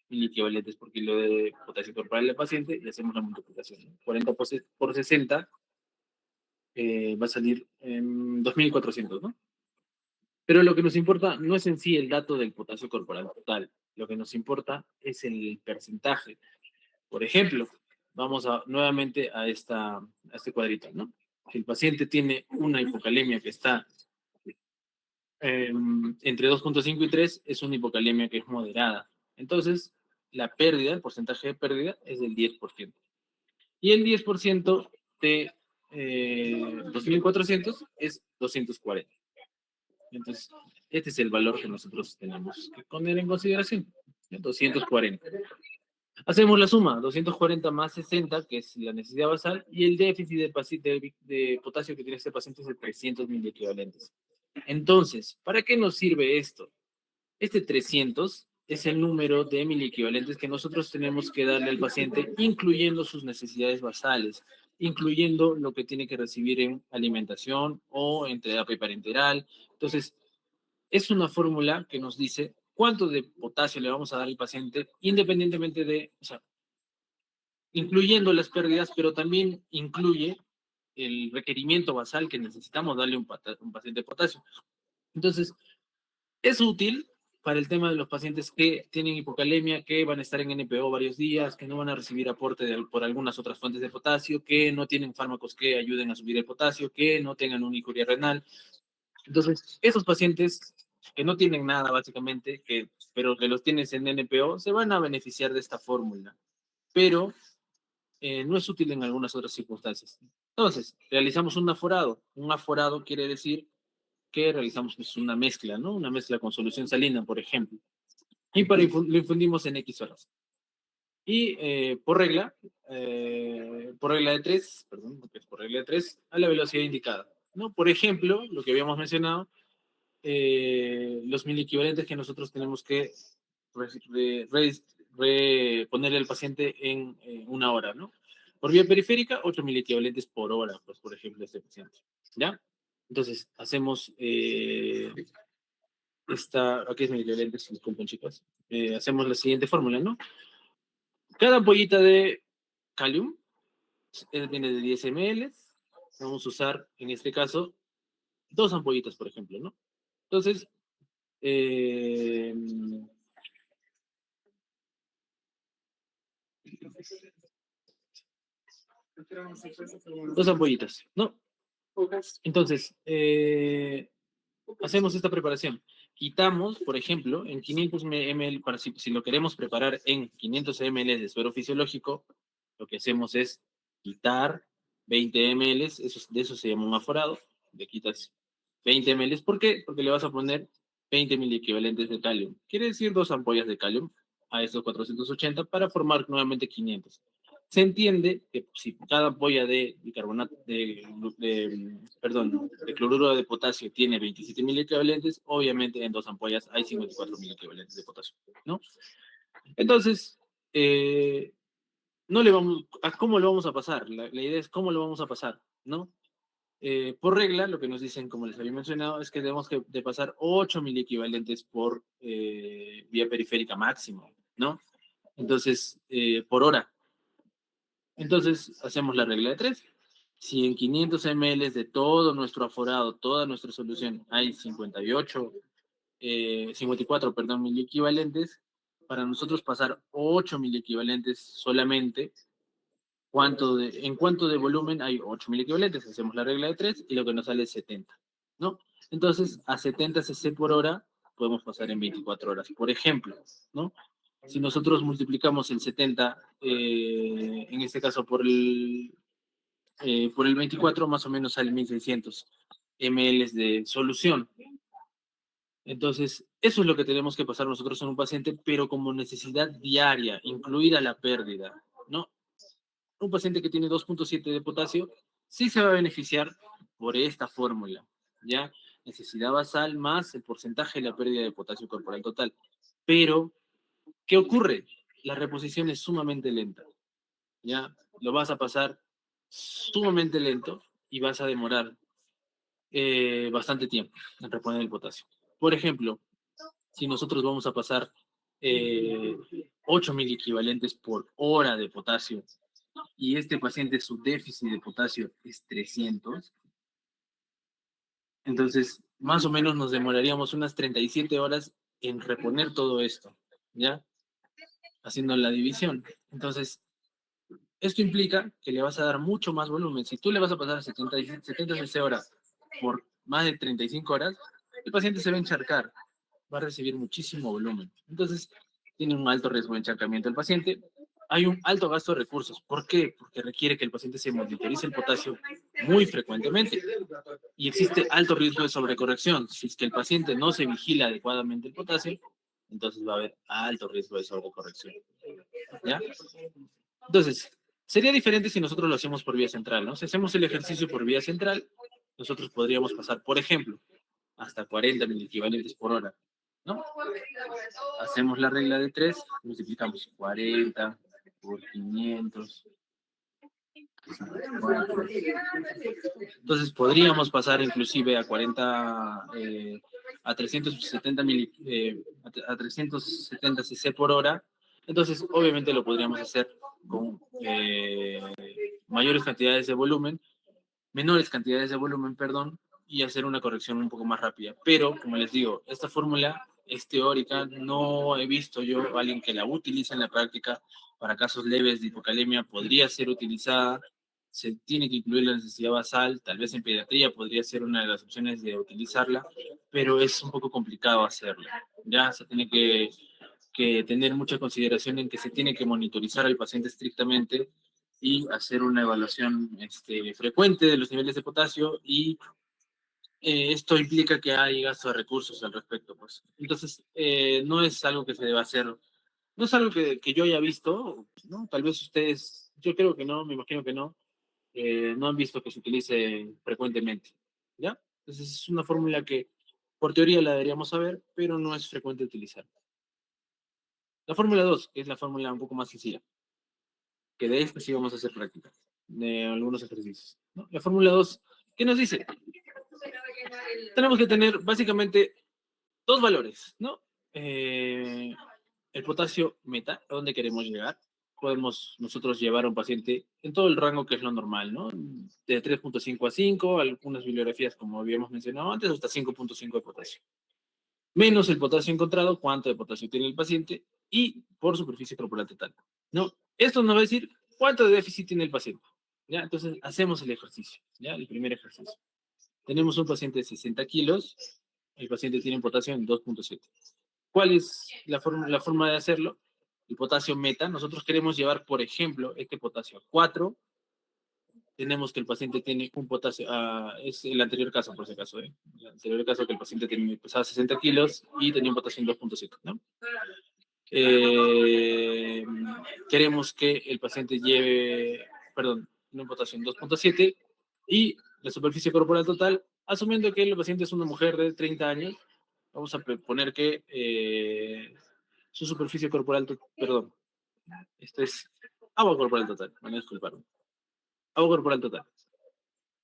mil equivalentes por kilo de potasio corporal del paciente y hacemos la multiplicación. 40 por 60 va a salir en 2.400, ¿no? Pero lo que nos importa no es en sí el dato del potasio corporal total, lo que nos importa es el porcentaje. Por ejemplo, vamos nuevamente a este cuadrito, ¿no? Si el paciente tiene una hipocalemia que está entre 2,5 y 3, es una hipocalemia que es moderada. Entonces, la pérdida, el porcentaje de pérdida es del 10%. Y el 10% de 2.400 es 240. Entonces, este es el valor que nosotros tenemos que poner en consideración. 240. Hacemos la suma, 240 más 60, que es la necesidad basal, y el déficit de potasio que tiene este paciente es de 300 mil equivalentes. Entonces, ¿para qué nos sirve esto? Este 300 es el número de mil equivalentes que nosotros tenemos que darle al paciente, incluyendo sus necesidades basales, incluyendo lo que tiene que recibir en alimentación o en terapia parenteral. Entonces, es una fórmula que nos dice cuánto de potasio le vamos a dar al paciente, independientemente de, o sea, incluyendo las pérdidas, pero también incluye el requerimiento basal que necesitamos darle a un paciente de potasio. Entonces, es útil para el tema de los pacientes que tienen hipocalemia, que van a estar en NPO varios días, que no van a recibir aporte por algunas otras fuentes de potasio, que no tienen fármacos que ayuden a subir el potasio, que no tengan unicuria renal. Entonces, esos pacientes que no tienen nada básicamente, pero que los tienes en NPO, se van a beneficiar de esta fórmula, pero no es útil en algunas otras circunstancias. Entonces, realizamos un aforado. Un aforado quiere decir que realizamos pues, una mezcla, ¿no? Una mezcla con solución salina, por ejemplo. Y lo infundimos en X horas. Y por regla de 3, perdón, porque es por regla de 3, a la velocidad indicada, ¿no? Por ejemplo, lo que habíamos mencionado, los miliequivalentes que nosotros tenemos que ponerle al paciente en una hora, ¿no? Por vía periférica, 8 miliequivalentes por hora, pues, por ejemplo, este paciente, ¿ya? Entonces, hacemos aquí es miliequivalentes, disculpen chicos, hacemos la siguiente fórmula, ¿no? Cada ampollita de Calium viene de 10 ml, vamos a usar, en este caso, 2 ampollitas, por ejemplo, ¿no? Entonces, eh, dos ampollitas, ¿no? Entonces, hacemos esta preparación. Quitamos, por ejemplo, en 500 ml, si lo queremos preparar en 500 ml de suero fisiológico, lo que hacemos es quitar 20 ml, de eso se llama un aforado, le quitas 20 ml, ¿por qué? Porque le vas a poner 20 mil equivalentes de calium. Quiere decir 2 ampollas de calium a estos 480 para formar nuevamente 500. Se entiende que si cada ampolla de bicarbonato, de cloruro de potasio tiene 27 mil equivalentes, obviamente en 2 ampollas hay 54 mil equivalentes de potasio, ¿no? Entonces, no le vamos, ¿cómo lo vamos a pasar? La idea es cómo lo vamos a pasar, ¿no? Por regla, lo que nos dicen, como les había mencionado, es que debemos de pasar 8 mil equivalentes por vía periférica máximo, ¿no? Entonces, por hora. Entonces, hacemos la regla de 3. Si en 500 ml de todo nuestro aforado, toda nuestra solución, hay 54, perdón, mil equivalentes, para nosotros pasar 8 mil equivalentes solamente, en cuanto de volumen hay 8.000 equivalentes, hacemos la regla de 3 y lo que nos sale es 70, ¿no? Entonces, a 70 cc por hora podemos pasar en 24 horas, por ejemplo, ¿no? Si nosotros multiplicamos el 70, en este caso por el 24, más o menos sale 1.600 ml de solución. Entonces, eso es lo que tenemos que pasar nosotros en un paciente, pero como necesidad diaria, incluida la pérdida, ¿no? Un paciente que tiene 2.7 de potasio sí se va a beneficiar por esta fórmula, ¿ya? Necesidad basal más el porcentaje de la pérdida de potasio corporal total. Pero, ¿qué ocurre? La reposición es sumamente lenta, ¿ya? Lo vas a pasar sumamente lento y vas a demorar bastante tiempo en reponer el potasio. Por ejemplo, si nosotros vamos a pasar 8.000 equivalentes por hora de potasio y este paciente su déficit de potasio es 300, entonces más o menos nos demoraríamos unas 37 horas en reponer todo esto, ¿ya? Haciendo la división. Entonces, esto implica que le vas a dar mucho más volumen. Si tú le vas a pasar 70 cc horas por más de 35 horas, el paciente se va a encharcar, va a recibir muchísimo volumen. Entonces, tiene un alto riesgo de encharcamiento el paciente. Hay un alto gasto de recursos. ¿Por qué? Porque requiere que el paciente se monitorice el potasio muy frecuentemente. Y existe alto riesgo de sobrecorrección. Si es que el paciente no se vigila adecuadamente el potasio, entonces va a haber alto riesgo de sobrecorrección. ¿Ya? Entonces, sería diferente si nosotros lo hacemos por vía central, ¿no? Si hacemos el ejercicio por vía central, nosotros podríamos pasar, por ejemplo, hasta 40 mil equivalentes por hora, ¿no? Hacemos la regla de 3, multiplicamos 40 por 500. Entonces podríamos pasar inclusive a 40, a 370 a 370 cc por hora. Entonces, obviamente lo podríamos hacer con mayores cantidades de volumen, menores cantidades de volumen, perdón, y hacer una corrección un poco más rápida. Pero, como les digo, esta fórmula es teórica, no he visto yo a alguien que la utilice en la práctica. Para casos leves de hipocalemia podría ser utilizada, se tiene que incluir la necesidad basal, tal vez en pediatría podría ser una de las opciones de utilizarla, pero es un poco complicado hacerlo. Ya se tiene que tener mucha consideración en que se tiene que monitorizar al paciente estrictamente y hacer una evaluación frecuente de los niveles de potasio y esto implica que hay gasto de recursos al respecto, pues. Entonces, no es algo que se deba hacer, no es algo que yo haya visto, ¿no? Tal vez ustedes, yo creo que no, me imagino que no, no han visto que se utilice frecuentemente, ¿ya? Entonces, es una fórmula que por teoría la deberíamos saber, pero no es frecuente utilizar. La fórmula 2, que es la fórmula un poco más sencilla, que de esta sí vamos a hacer práctica, de algunos ejercicios, ¿no? La fórmula 2, ¿qué nos dice? Tenemos que tener básicamente dos valores, ¿no? El potasio meta, a dónde queremos llegar. Podemos nosotros llevar a un paciente en todo el rango que es lo normal, ¿no? De 3.5 a 5, algunas bibliografías, como habíamos mencionado antes, hasta 5.5 de potasio. Menos el potasio encontrado, cuánto de potasio tiene el paciente, y por superficie corporal total, ¿no? Esto nos va a decir cuánto de déficit tiene el paciente, ¿ya? Entonces, hacemos el ejercicio, ¿ya? El primer ejercicio. Tenemos un paciente de 60 kilos, el paciente tiene un potasio en 2.7. ¿Cuál es la forma de hacerlo? El potasio meta. Nosotros queremos llevar, por ejemplo, este potasio a 4. Tenemos que el paciente tiene un potasio, es el anterior caso, por si acaso, ¿eh? El anterior caso que el paciente pesaba 60 kilos y tenía un potasio en 2.7, ¿no? Eh, Queremos que el paciente lleve, perdón, un potasio en 2.7 y la superficie corporal total, asumiendo que el paciente es una mujer de 30 años, vamos a poner que su superficie corporal, perdón, esto es agua corporal total, van a disculparme. Agua corporal total.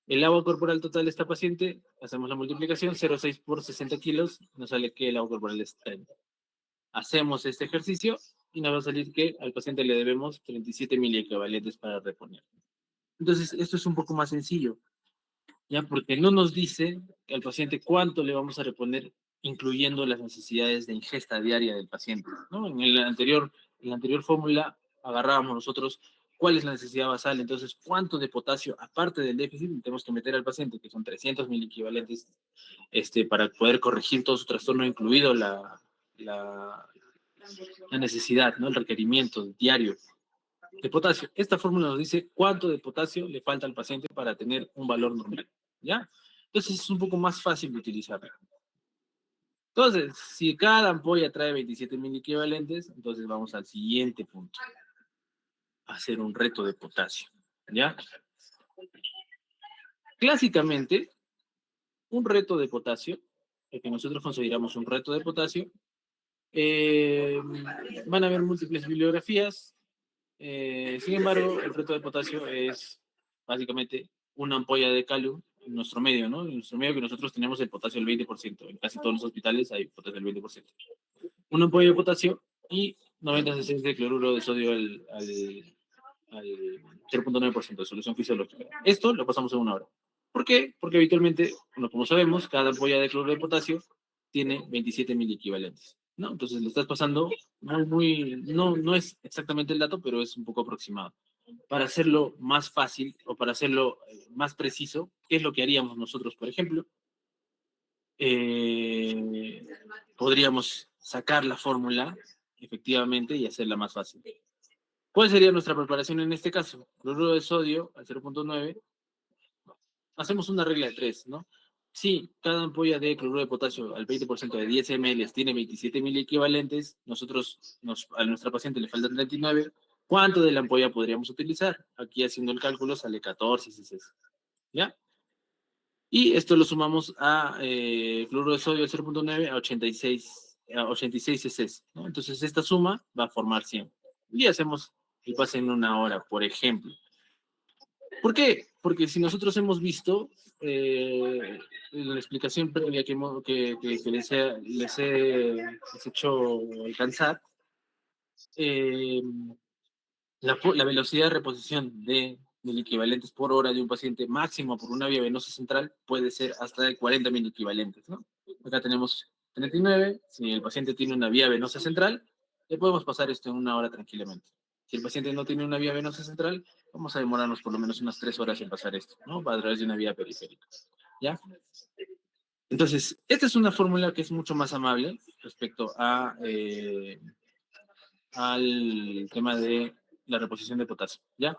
El agua corporal total de esta paciente, hacemos la multiplicación, 0,6 por 60 kilos, nos sale que el agua corporal es 30. Hacemos este ejercicio y nos va a salir que al paciente le debemos 37 miliequivalentes para reponer. Entonces, esto es un poco más sencillo, ¿ya? Porque no nos dice al paciente cuánto le vamos a reponer, incluyendo las necesidades de ingesta diaria del paciente, ¿no? En la anterior fórmula agarrábamos nosotros cuál es la necesidad basal, entonces cuánto de potasio, aparte del déficit, tenemos que meter al paciente, que son 300 miliequivalentes, para poder corregir todo su trastorno, incluido la, la necesidad, ¿no? El requerimiento diario de potasio. Esta fórmula nos dice cuánto de potasio le falta al paciente para tener un valor normal, ¿ya? Entonces es un poco más fácil de utilizar. Entonces, si cada ampolla trae 27 mil equivalentes, entonces vamos al siguiente punto. Hacer un reto de potasio, ¿ya? Clásicamente, un reto de potasio, el que nosotros consideramos un reto de potasio, van a haber múltiples bibliografías. Sin embargo, el reto de potasio es básicamente una ampolla de calium en nuestro medio, ¿no? En nuestro medio que nosotros tenemos el potasio del 20%. En casi todos los hospitales hay potasio del 20%. Una ampolla de potasio y 90 cc de cloruro de sodio al 0.9% de solución fisiológica. Esto lo pasamos en una hora. ¿Por qué? Porque habitualmente, bueno, como sabemos, cada ampolla de cloruro de potasio tiene 27 mil equivalentes, ¿no? Entonces lo estás pasando no es exactamente el dato, pero es un poco aproximado. Para hacerlo más fácil o para hacerlo más preciso, ¿qué es lo que haríamos nosotros, por ejemplo? Podríamos sacar la fórmula, efectivamente, y hacerla más fácil. ¿Cuál sería nuestra preparación en este caso? Cloruro de sodio al 0.9. Hacemos una regla de 3, ¿no? Si cada ampolla de cloruro de potasio al 20% de 10 ml tiene 27 mil equivalentes, a nuestra paciente le faltan 39, ¿cuánto de la ampolla podríamos utilizar? Aquí haciendo el cálculo sale 14 cc, ¿ya? Y esto lo sumamos a cloruro de sodio al 0.9 a 86 cc, ¿no? Entonces esta suma va a formar 100. Y hacemos el pase en una hora, por ejemplo. ¿Por qué? Porque si nosotros hemos visto en la explicación previa que les he hecho alcanzar, eh, la velocidad de reposición de equivalentes por hora de un paciente máximo por una vía venosa central puede ser hasta de 40 mil equivalentes, ¿no? Acá tenemos 39, si el paciente tiene una vía venosa central, le podemos pasar esto en 1 hora tranquilamente. Si el paciente no tiene una vía venosa central, vamos a demorarnos por lo menos unas 3 horas en pasar esto, ¿no? A través de una vía periférica, ¿ya? Entonces, esta es una fórmula que es mucho más amable respecto al tema de la reposición de potasio, ¿ya?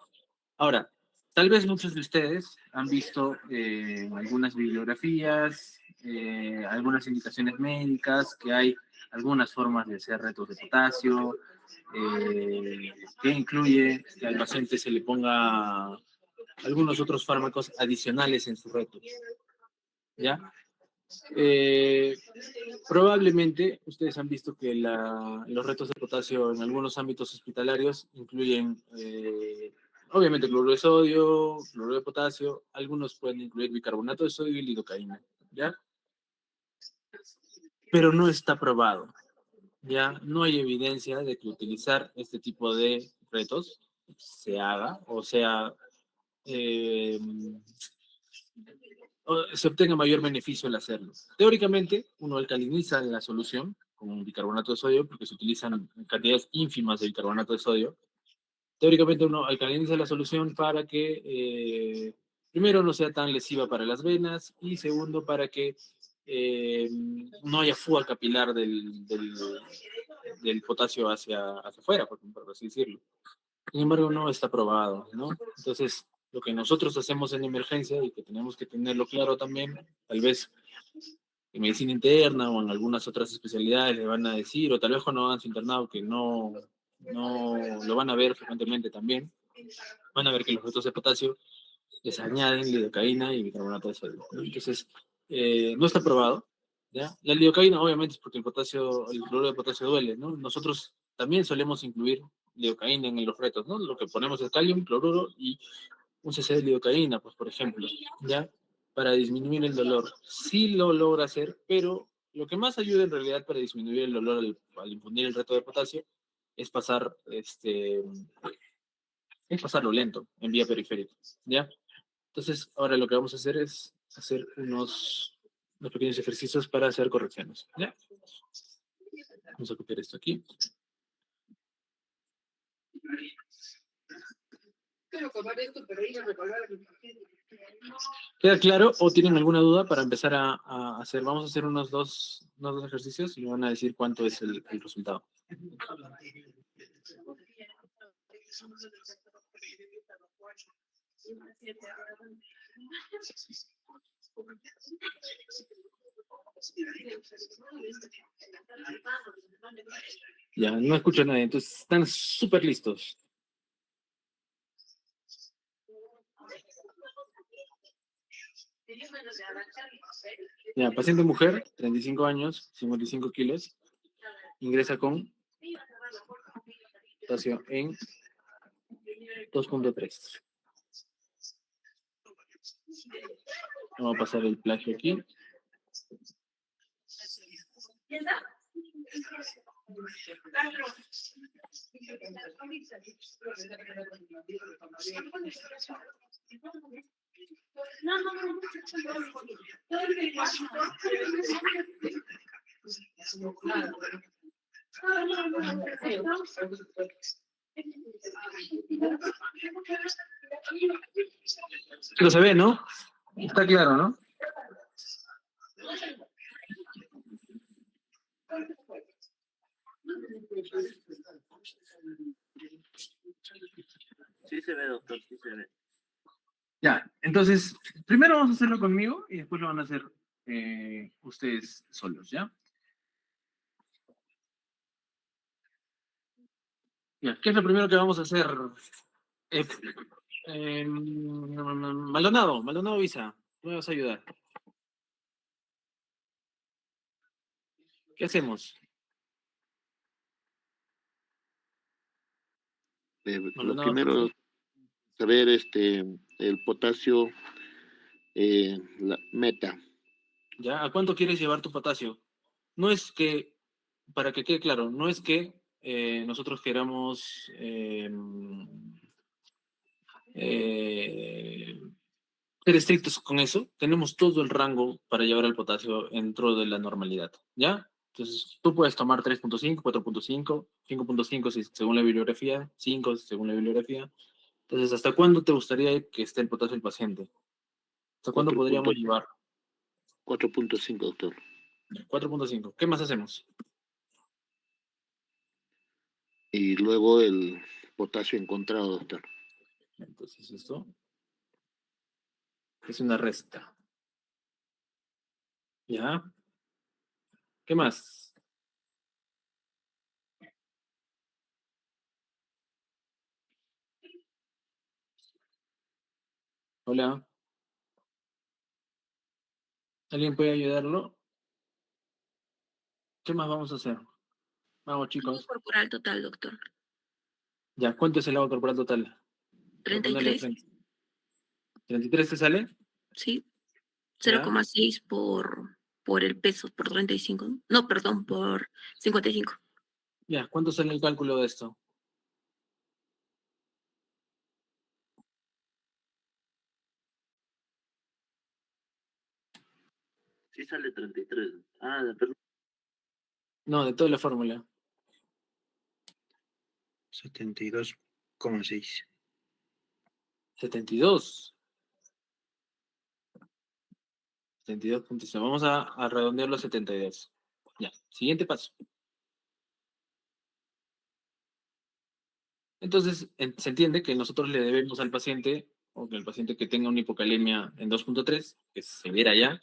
Ahora, tal vez muchos de ustedes han visto algunas bibliografías, algunas indicaciones médicas, que hay algunas formas de hacer retos de potasio, que incluye que al paciente se le ponga algunos otros fármacos adicionales en su reto, ¿ya? Probablemente ustedes han visto que los retos de potasio en algunos ámbitos hospitalarios incluyen, obviamente, cloruro de sodio, cloruro de potasio, algunos pueden incluir bicarbonato de sodio y lidocaína, ¿ya? Pero no está probado, ¿ya? No hay evidencia de que utilizar este tipo de retos se haga o sea, eh, se obtenga mayor beneficio al hacerlo. Teóricamente, uno alcaliniza la solución con bicarbonato de sodio, porque se utilizan cantidades ínfimas de bicarbonato de sodio. Teóricamente, uno alcaliniza la solución para que, primero, no sea tan lesiva para las venas, y segundo, para que no haya fuga capilar del potasio hacia afuera, por así decirlo. Sin embargo, no está probado, ¿no? Entonces, lo que nosotros hacemos en emergencia y que tenemos que tenerlo claro también, tal vez en medicina interna o en algunas otras especialidades le van a decir, o tal vez cuando hagan su internado, que no lo van a ver frecuentemente también, van a ver que los retos de potasio les añaden lidocaína y bicarbonato de sodio, ¿no? Entonces, no está probado, ¿ya? La lidocaína, obviamente, es porque el cloruro de potasio duele, ¿no? Nosotros también solemos incluir lidocaína en los retos, ¿no? Lo que ponemos es calium, cloruro y un cc de lidocaína, pues, por ejemplo, ¿ya? Para disminuir el dolor. Sí lo logra hacer, pero lo que más ayuda en realidad para disminuir el dolor al imponer el reto de potasio es pasarlo lento, en vía periférica, ¿ya? Entonces, ahora lo que vamos a hacer es hacer unos pequeños ejercicios para hacer correcciones, ¿ya? Vamos a copiar esto aquí. ¿Queda claro o tienen alguna duda para empezar a hacer? Vamos a hacer unos dos ejercicios y me van a decir cuánto es el resultado. Ya, no escucho a nadie, entonces están súper listos. Ya, paciente mujer, 35 años, 55 kilos, ingresa con potasio en 2.3. Vamos a pasar el plagio aquí. Pero se ve, ¿no? Está claro, ¿no? Sí se ve, doctor, sí se ve. Ya, entonces, primero vamos a hacerlo conmigo y después lo van a hacer ustedes solos, ¿ya? Ya, ¿qué es lo primero que vamos a hacer? Maldonado Visa, ¿me vas a ayudar? ¿Qué hacemos? Lo Maldonado, primero, saber el potasio, la meta. ¿ya? ¿A cuánto quieres llevar tu potasio? No es que, para que quede claro, no es que nosotros queramos ser estrictos con eso, tenemos todo el rango para llevar el potasio dentro de la normalidad, ¿ya? Entonces, tú puedes tomar 3.5, 4.5, 5.5 si, según la bibliografía, 5 según la bibliografía. Entonces, ¿hasta cuándo te gustaría que esté el potasio del paciente? ¿Hasta cuándo podríamos llevar? 4.5, doctor. 4.5. ¿Qué más hacemos? Y luego el potasio encontrado, doctor. Entonces, esto es una resta. ¿Ya? ¿Qué más? Hola. ¿Alguien puede ayudarlo? ¿Qué más vamos a hacer? Vamos, Agua chicos. corporal total, doctor. Ya, ¿cuánto es el agua corporal total? Para ponerle de 33, frente. ¿33 te sale? sí. ¿Ya? 0,6 por el peso, por 35. No, perdón, por 55. Ya, ¿cuánto sale el cálculo de esto? Sí sale 33. Ah, perdón. No, de toda la fórmula. 72,6. 72. 72.6. Vamos a redondearlo a 72. Ya, siguiente paso. Entonces, se entiende que nosotros le debemos al paciente, o que el paciente que tenga una hipocalemia en 2.3, que es severa ya,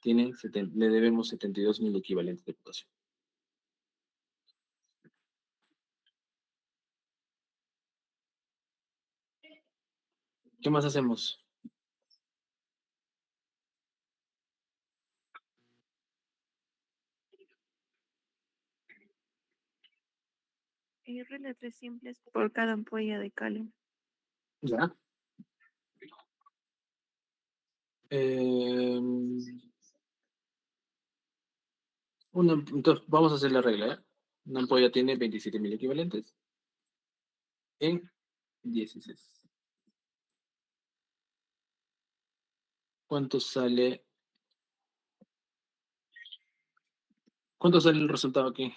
le debemos 72.000 equivalentes de potasio. ¿Qué más hacemos? RL3 simples por cada ampolla de calio. Ya. Eh, entonces, vamos a hacer la regla, ¿eh? Una ampolla tiene 27.000 equivalentes en 16. ¿Cuánto sale? ¿Cuánto sale el resultado aquí?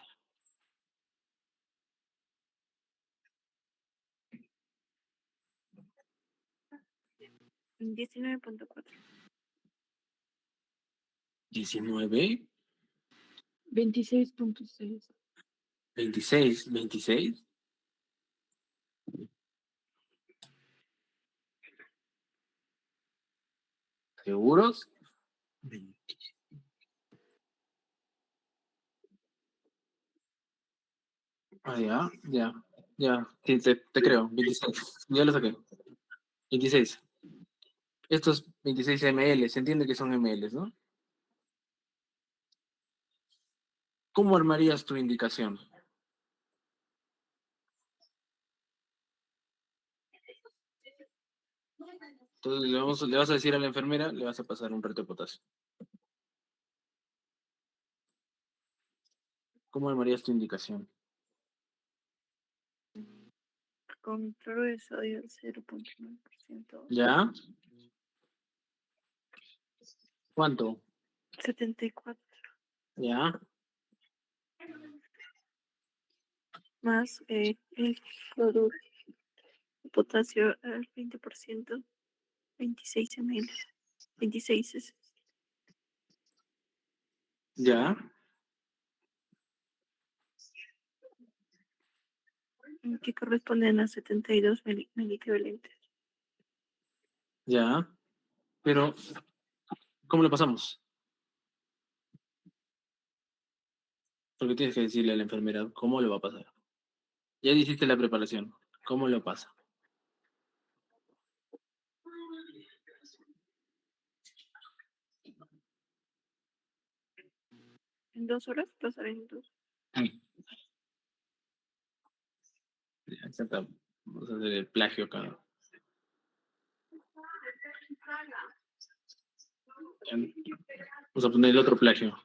19.4. 19, 26.6. 26, 26. ¿Seguros? 20. Ah, ya, ya, ya. Sí, te creo. 26. Ya lo saqué. 26. Estos 26 ml, se entiende que son ml, ¿no? ¿Cómo armarías tu indicación? Entonces le vas a decir a la enfermera, le vas a pasar un reto de potasio. ¿Cómo armarías tu indicación? Con cloro de sodio al 0.9%. ¿Ya? ¿Cuánto? 74. ¿Ya? Más el cloruro de potasio al 20%. 26 ml. 26 es ¿Ya? que corresponden a 72 equivalentes. ¿Ya? Pero, ¿cómo lo pasamos? Porque tienes que decirle a la enfermera cómo lo va a pasar. Ya hiciste la preparación. ¿Cómo lo pasa? En 2 horas pasaré en 2. Mm. Ya, exacto. Vamos a hacer el plagio acá. Vamos a poner el otro plagio.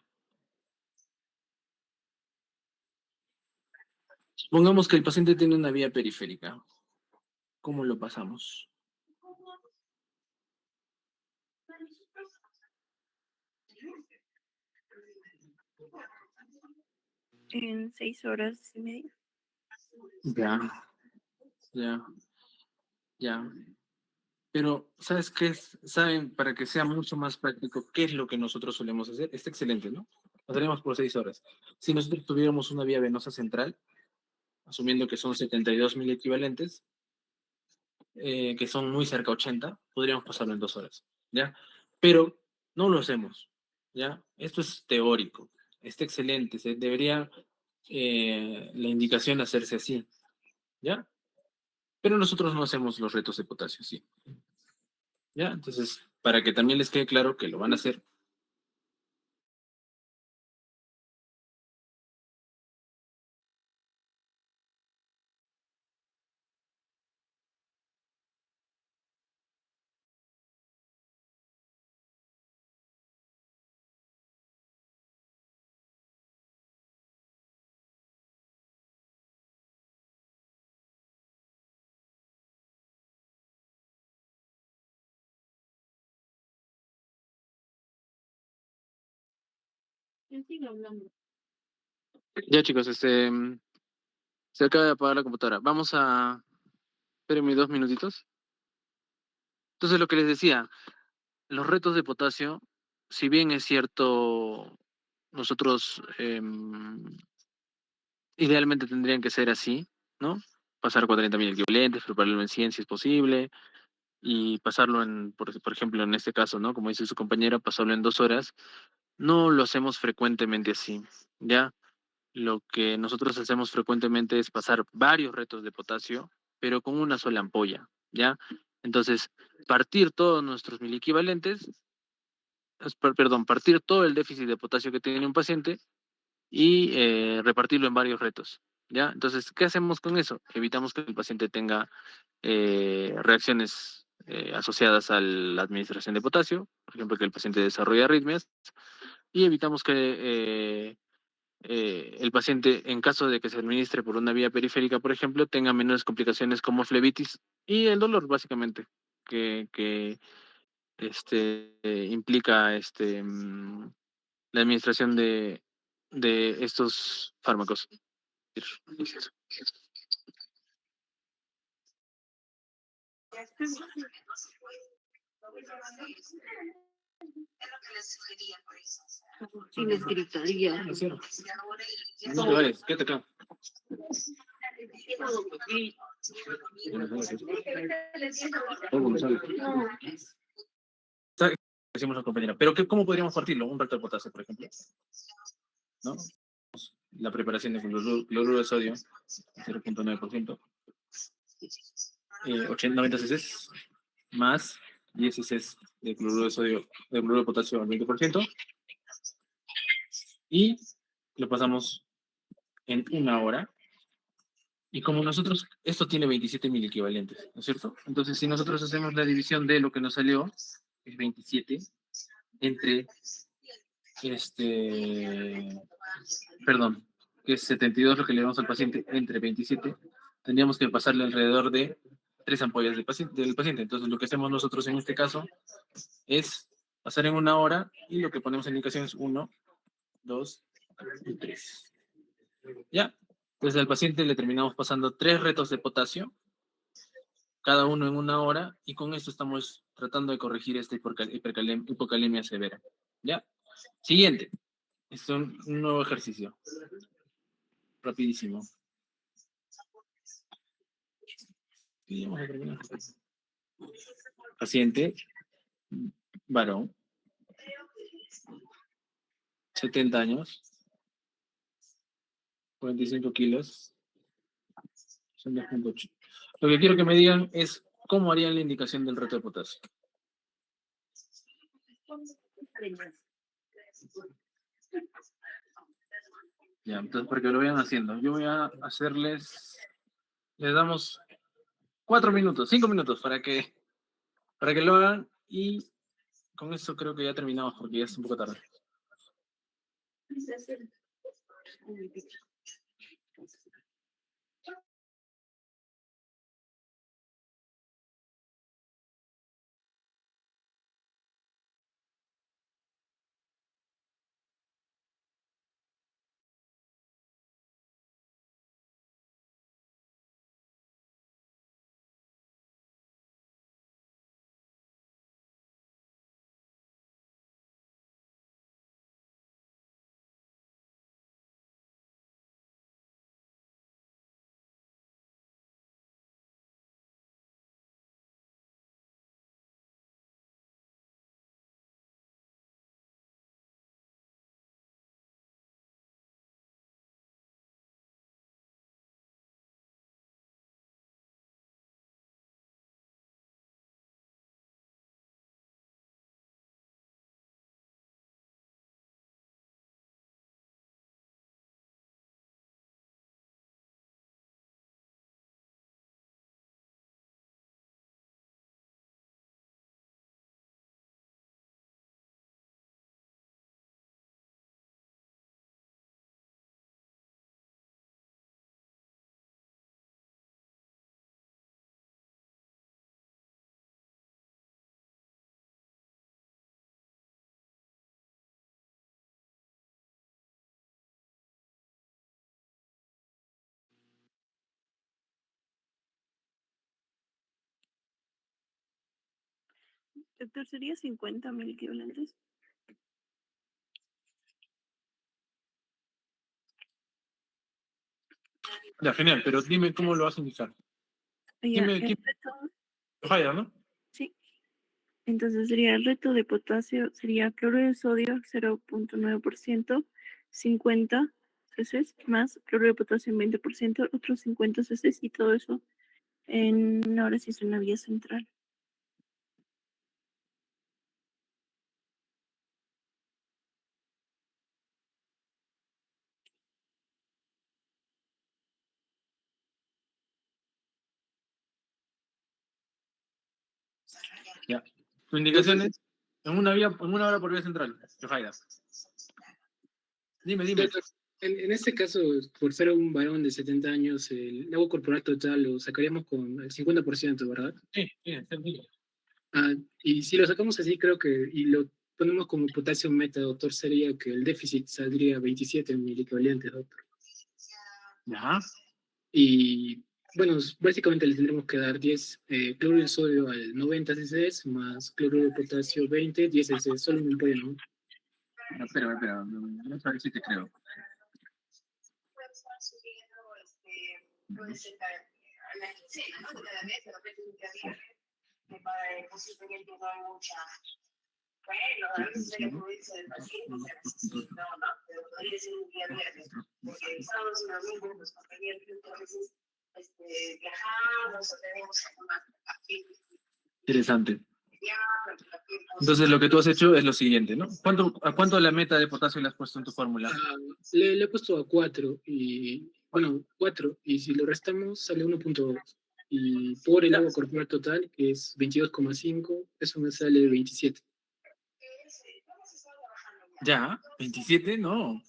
Supongamos que el paciente tiene una vía periférica. ¿Cómo lo pasamos? En 6 horas y media. Ya, ya. Pero, ¿sabes qué es? ¿Saben? Para que sea mucho más práctico, ¿qué es lo que nosotros solemos hacer? Está excelente, ¿no? Pasaríamos por 6 horas. Si nosotros tuviéramos una vía venosa central, asumiendo que son 72.000 equivalentes, que son muy cerca a 80, podríamos pasarlo en 2 horas, ¿ya? Pero no lo hacemos, ¿ya? Esto es teórico, está excelente, debería la indicación hacerse así, ¿ya? Pero nosotros no hacemos los retos de potasio, sí, ¿ya? Entonces, para que también les quede claro que lo van a hacer. Ya, chicos, se acaba de apagar la computadora. Vamos a... Espérenme 2 minutitos. Entonces, lo que les decía, los retos de potasio, si bien es cierto, nosotros idealmente tendrían que ser así, ¿no? Pasar 40.000 equivalentes, prepararlo en 100 si es posible, y pasarlo por ejemplo, en este caso, ¿no? Como dice su compañera, pasarlo en 2 horas. No lo hacemos frecuentemente así, ¿ya? Lo que nosotros hacemos frecuentemente es pasar varios retos de potasio, pero con una sola ampolla, ¿ya? Entonces, partir todos nuestros equivalentes, perdón, partir todo el déficit de potasio que tiene un paciente y repartirlo en varios retos, ¿ya? Entonces, ¿qué hacemos con eso? Evitamos que el paciente tenga reacciones asociadas a la administración de potasio, por ejemplo, que el paciente desarrolle arritmias, y evitamos que el paciente, en caso de que se administre por una vía periférica, por ejemplo, tenga menores complicaciones como flebitis y el dolor, básicamente, que implica la administración de estos fármacos. Y les gritaría. No te vayas, quédate acá. Decimos la compañera. Pero ¿cómo podríamos partirlo? Un reto de potasio, por ejemplo, ¿no? La preparación de cloruro de sodio, 0.9%, 90 cc, más 10 cc de cloruro de sodio, de cloruro de potasio al 20%, y lo pasamos en 1 hora. Y como nosotros, esto tiene 27.000 equivalentes, ¿no es cierto? Entonces, si nosotros hacemos la división de lo que nos salió, es 27, entre, perdón, que es 72 lo que le damos al paciente, entre 27, tendríamos que pasarle alrededor de 3 ampollas del paciente. Entonces, lo que hacemos nosotros en este caso es pasar en 1 hora, y lo que ponemos en indicación es 1, 2 y 3. ¿Ya? Entonces al paciente le terminamos pasando 3 retos de potasio, cada uno en 1 hora, y con esto estamos tratando de corregir esta hipocalemia severa. ¿Ya? Siguiente. Es un nuevo ejercicio. Rapidísimo. Y vamos a terminar. Paciente, varón, 70 años, 45 kilos, son 2.8. Lo que quiero que me digan es cómo harían la indicación del reto de potasio. Ya, entonces para que lo vayan haciendo, yo voy a hacerles, les damos 4 minutos, 5 minutos para que lo hagan, y con eso creo que ya terminamos porque ya es un poco tarde. Doctor, ¿sería 50.000 equivalentes? Ya, genial, pero dime cómo lo vas a indicar. Ya, Dime, el reto, Jaya, ¿no? sí. Entonces sería el reto de potasio, sería cloruro de sodio 0.9%, 50 cc, más cloruro de potasio en 20%, otros 50 cc y todo eso ahora sí es una vía central. Ya. Tu indicación es en una hora por vía central, Jaya. Dime. Doctor, en este caso, por ser un varón de 70 años, el agua corporal total lo sacaríamos con el 50%, ¿verdad? Sí, entendido. Ah, y si lo sacamos así, creo que, y lo ponemos como potasio meta, doctor, sería que el déficit saldría 27 miliequivalentes, doctor. Ya. Y bueno, básicamente le tendremos que dar 10 cloruro de sodio al 90 cc más cloruro de potasio 20, 10 cc, solo un pollo, ¿no? Espera, vamos a ver si te creo. Interesante. Entonces lo que tú has hecho es lo siguiente, ¿no? ¿A cuánto la meta de potasio le has puesto en tu fórmula? Le he puesto a 4 y, bueno, 4, y si lo restamos sale 1.2. Y por el agua corporal total, que es 22,5, eso me sale 27. Ya, 27, no.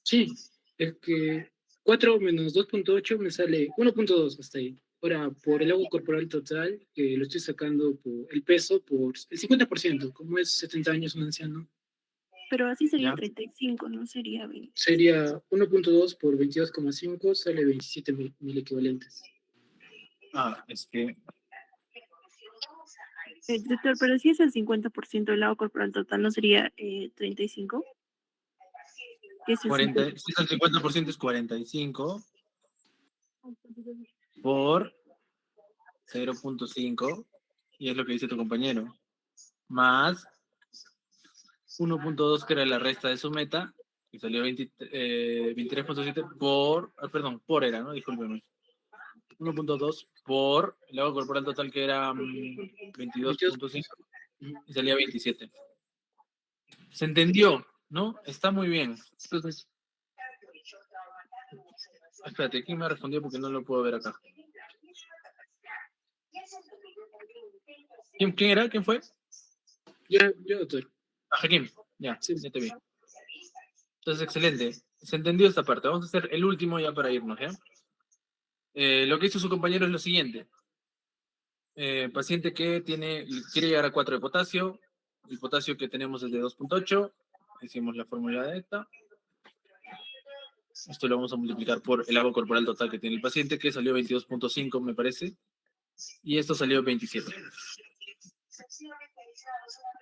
Sí, es que 4 menos 2.8 me sale 1.2 hasta ahí. Ahora, por el agua corporal total, lo estoy sacando por el peso por el 50%, como es 70 años un anciano. Pero así sería Ya. 35, no sería 20. Sería 1.2 por 22,5, sale 27 mil equivalentes. Es que Doctor, pero si es el 50% del agua corporal total, ¿no sería 35? ¿Qué es el 40, 50? si es el 50% es 45 por 0.5, y es lo que dice tu compañero, más 1.2, que era la resta de su meta, y salió 23.7 por era, ¿no? Discúlpeme. 1.2 por el agua corporal total, que era 22.5, y salía 27. ¿Se entendió? ¿No? Está muy bien. Entonces, espérate, ¿quién me respondió? Porque no lo puedo ver acá. ¿Quién era? ¿Quién fue? Yo, doctor. Jaquín. Ya, Sí. ya te vi. Entonces, excelente. Se entendió esta parte. Vamos a hacer el último ya para irnos, ¿ya? Lo que hizo su compañero es lo siguiente. Paciente que quiere llegar a 4 de potasio. El potasio que tenemos es de 2.8. Hicimos la fórmula de esta. Esto lo vamos a multiplicar por el agua corporal total que tiene el paciente, que salió 22.5, me parece. Y esto salió 27.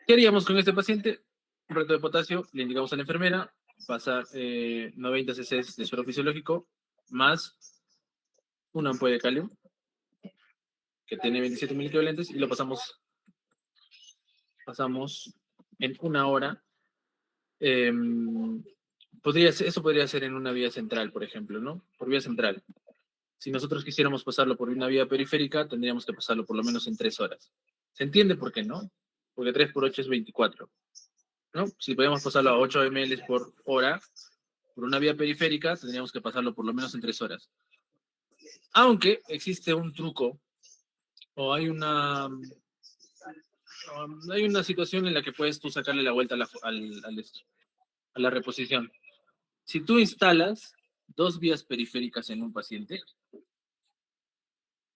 ¿Qué haríamos con este paciente? Un reto de potasio, le indicamos a la enfermera, pasar 90 cc de suero fisiológico, más una ampolla de calio, que tiene 27 mil equivalentes, y lo pasamos en una hora. Eso podría ser en una vía central, por ejemplo, ¿no? Por vía central. Si nosotros quisiéramos pasarlo por una vía periférica, tendríamos que pasarlo por lo menos en 3 horas. ¿Se entiende por qué no? Porque 3 por 8 es 24, ¿no? Si podemos pasarlo a 8 ml por hora, por una vía periférica, tendríamos que pasarlo por lo menos en 3 horas. Aunque existe un truco, o hay una situación en la que puedes tú sacarle la vuelta a la reposición. Si tú instalas 2 vías periféricas en un paciente,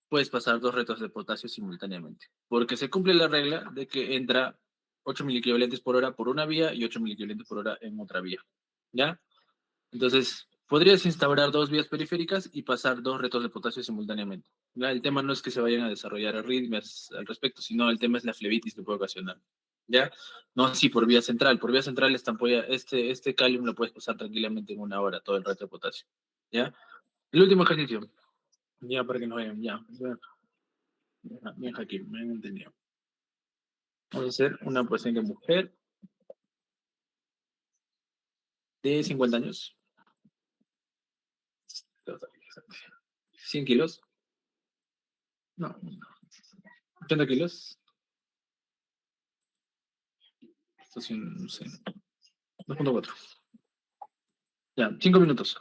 puedes pasar 2 retos de potasio simultáneamente, porque se cumple la regla de que entra 8 miliequivalentes por hora por una vía y 8 miliequivalentes por hora en otra vía, ¿ya? Entonces, podrías instaurar 2 vías periféricas y pasar 2 retos de potasio simultáneamente. Ya, el tema no es que se vayan a desarrollar arritmias al respecto, sino el tema es la flebitis que puede ocasionar. ¿Ya? No así por vía central. Por vía central esta ampolla, este calium lo puedes pasar tranquilamente en 1 hora, todo el rato de potasio. ¿Ya? El último ejercicio. Ya, para que no vayan. Ya. Bien, aquí, me han entendido. Vamos a hacer una paciente mujer de 50 años. 100 kilos. No. 80 kilos. Esto sí, no sé. 2.4. Ya, 5 minutos.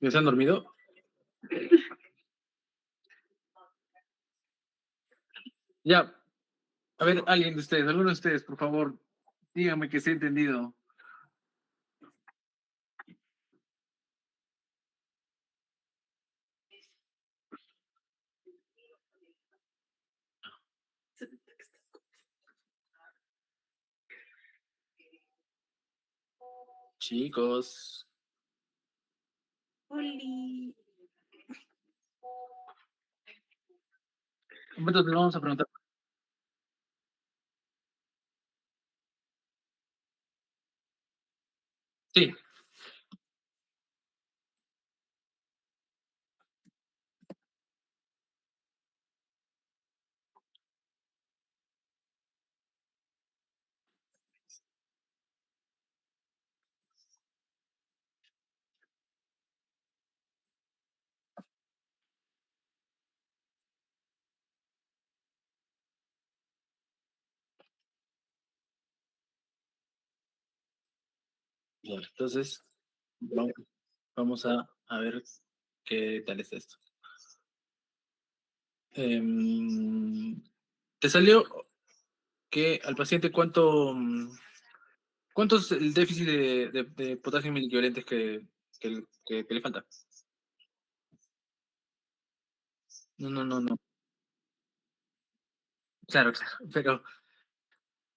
¿Ya se han dormido? Ya. A ver, alguien de ustedes, alguno de ustedes, por favor, díganme que se ha entendido. Chicos. Oli. Entonces vamos a preguntar. Sí, ya, entonces vamos a ver qué tal es esto. ¿Te salió que al paciente cuánto es el déficit de potasio en miliequivalentes que le falta? No, no, no, no. Claro, claro, pero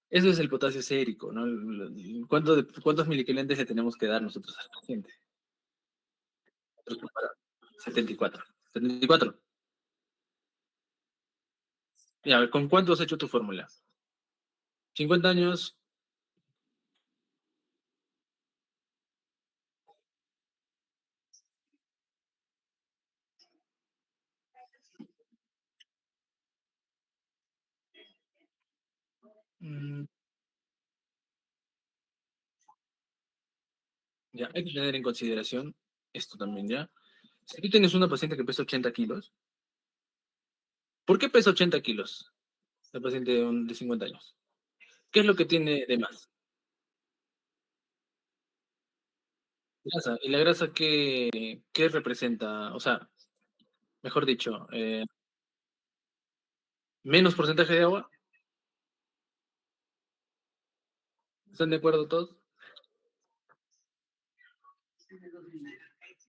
eso es el potasio sérico, ¿no? ¿Cuántos miliequivalentes le tenemos que dar nosotros al paciente? 74. 74. Ya, a ver, ¿con cuánto has hecho tu fórmula? 50 años. mm, Ya, hay que tener en consideración esto también, ¿ya? Si tú tienes una paciente que pesa 80 kilos, ¿por qué pesa 80 kilos? La paciente de 50 años. ¿Qué es lo que tiene de más? Grasa. ¿Y la grasa qué representa? O sea, mejor dicho, menos porcentaje de agua. ¿Están de acuerdo todos?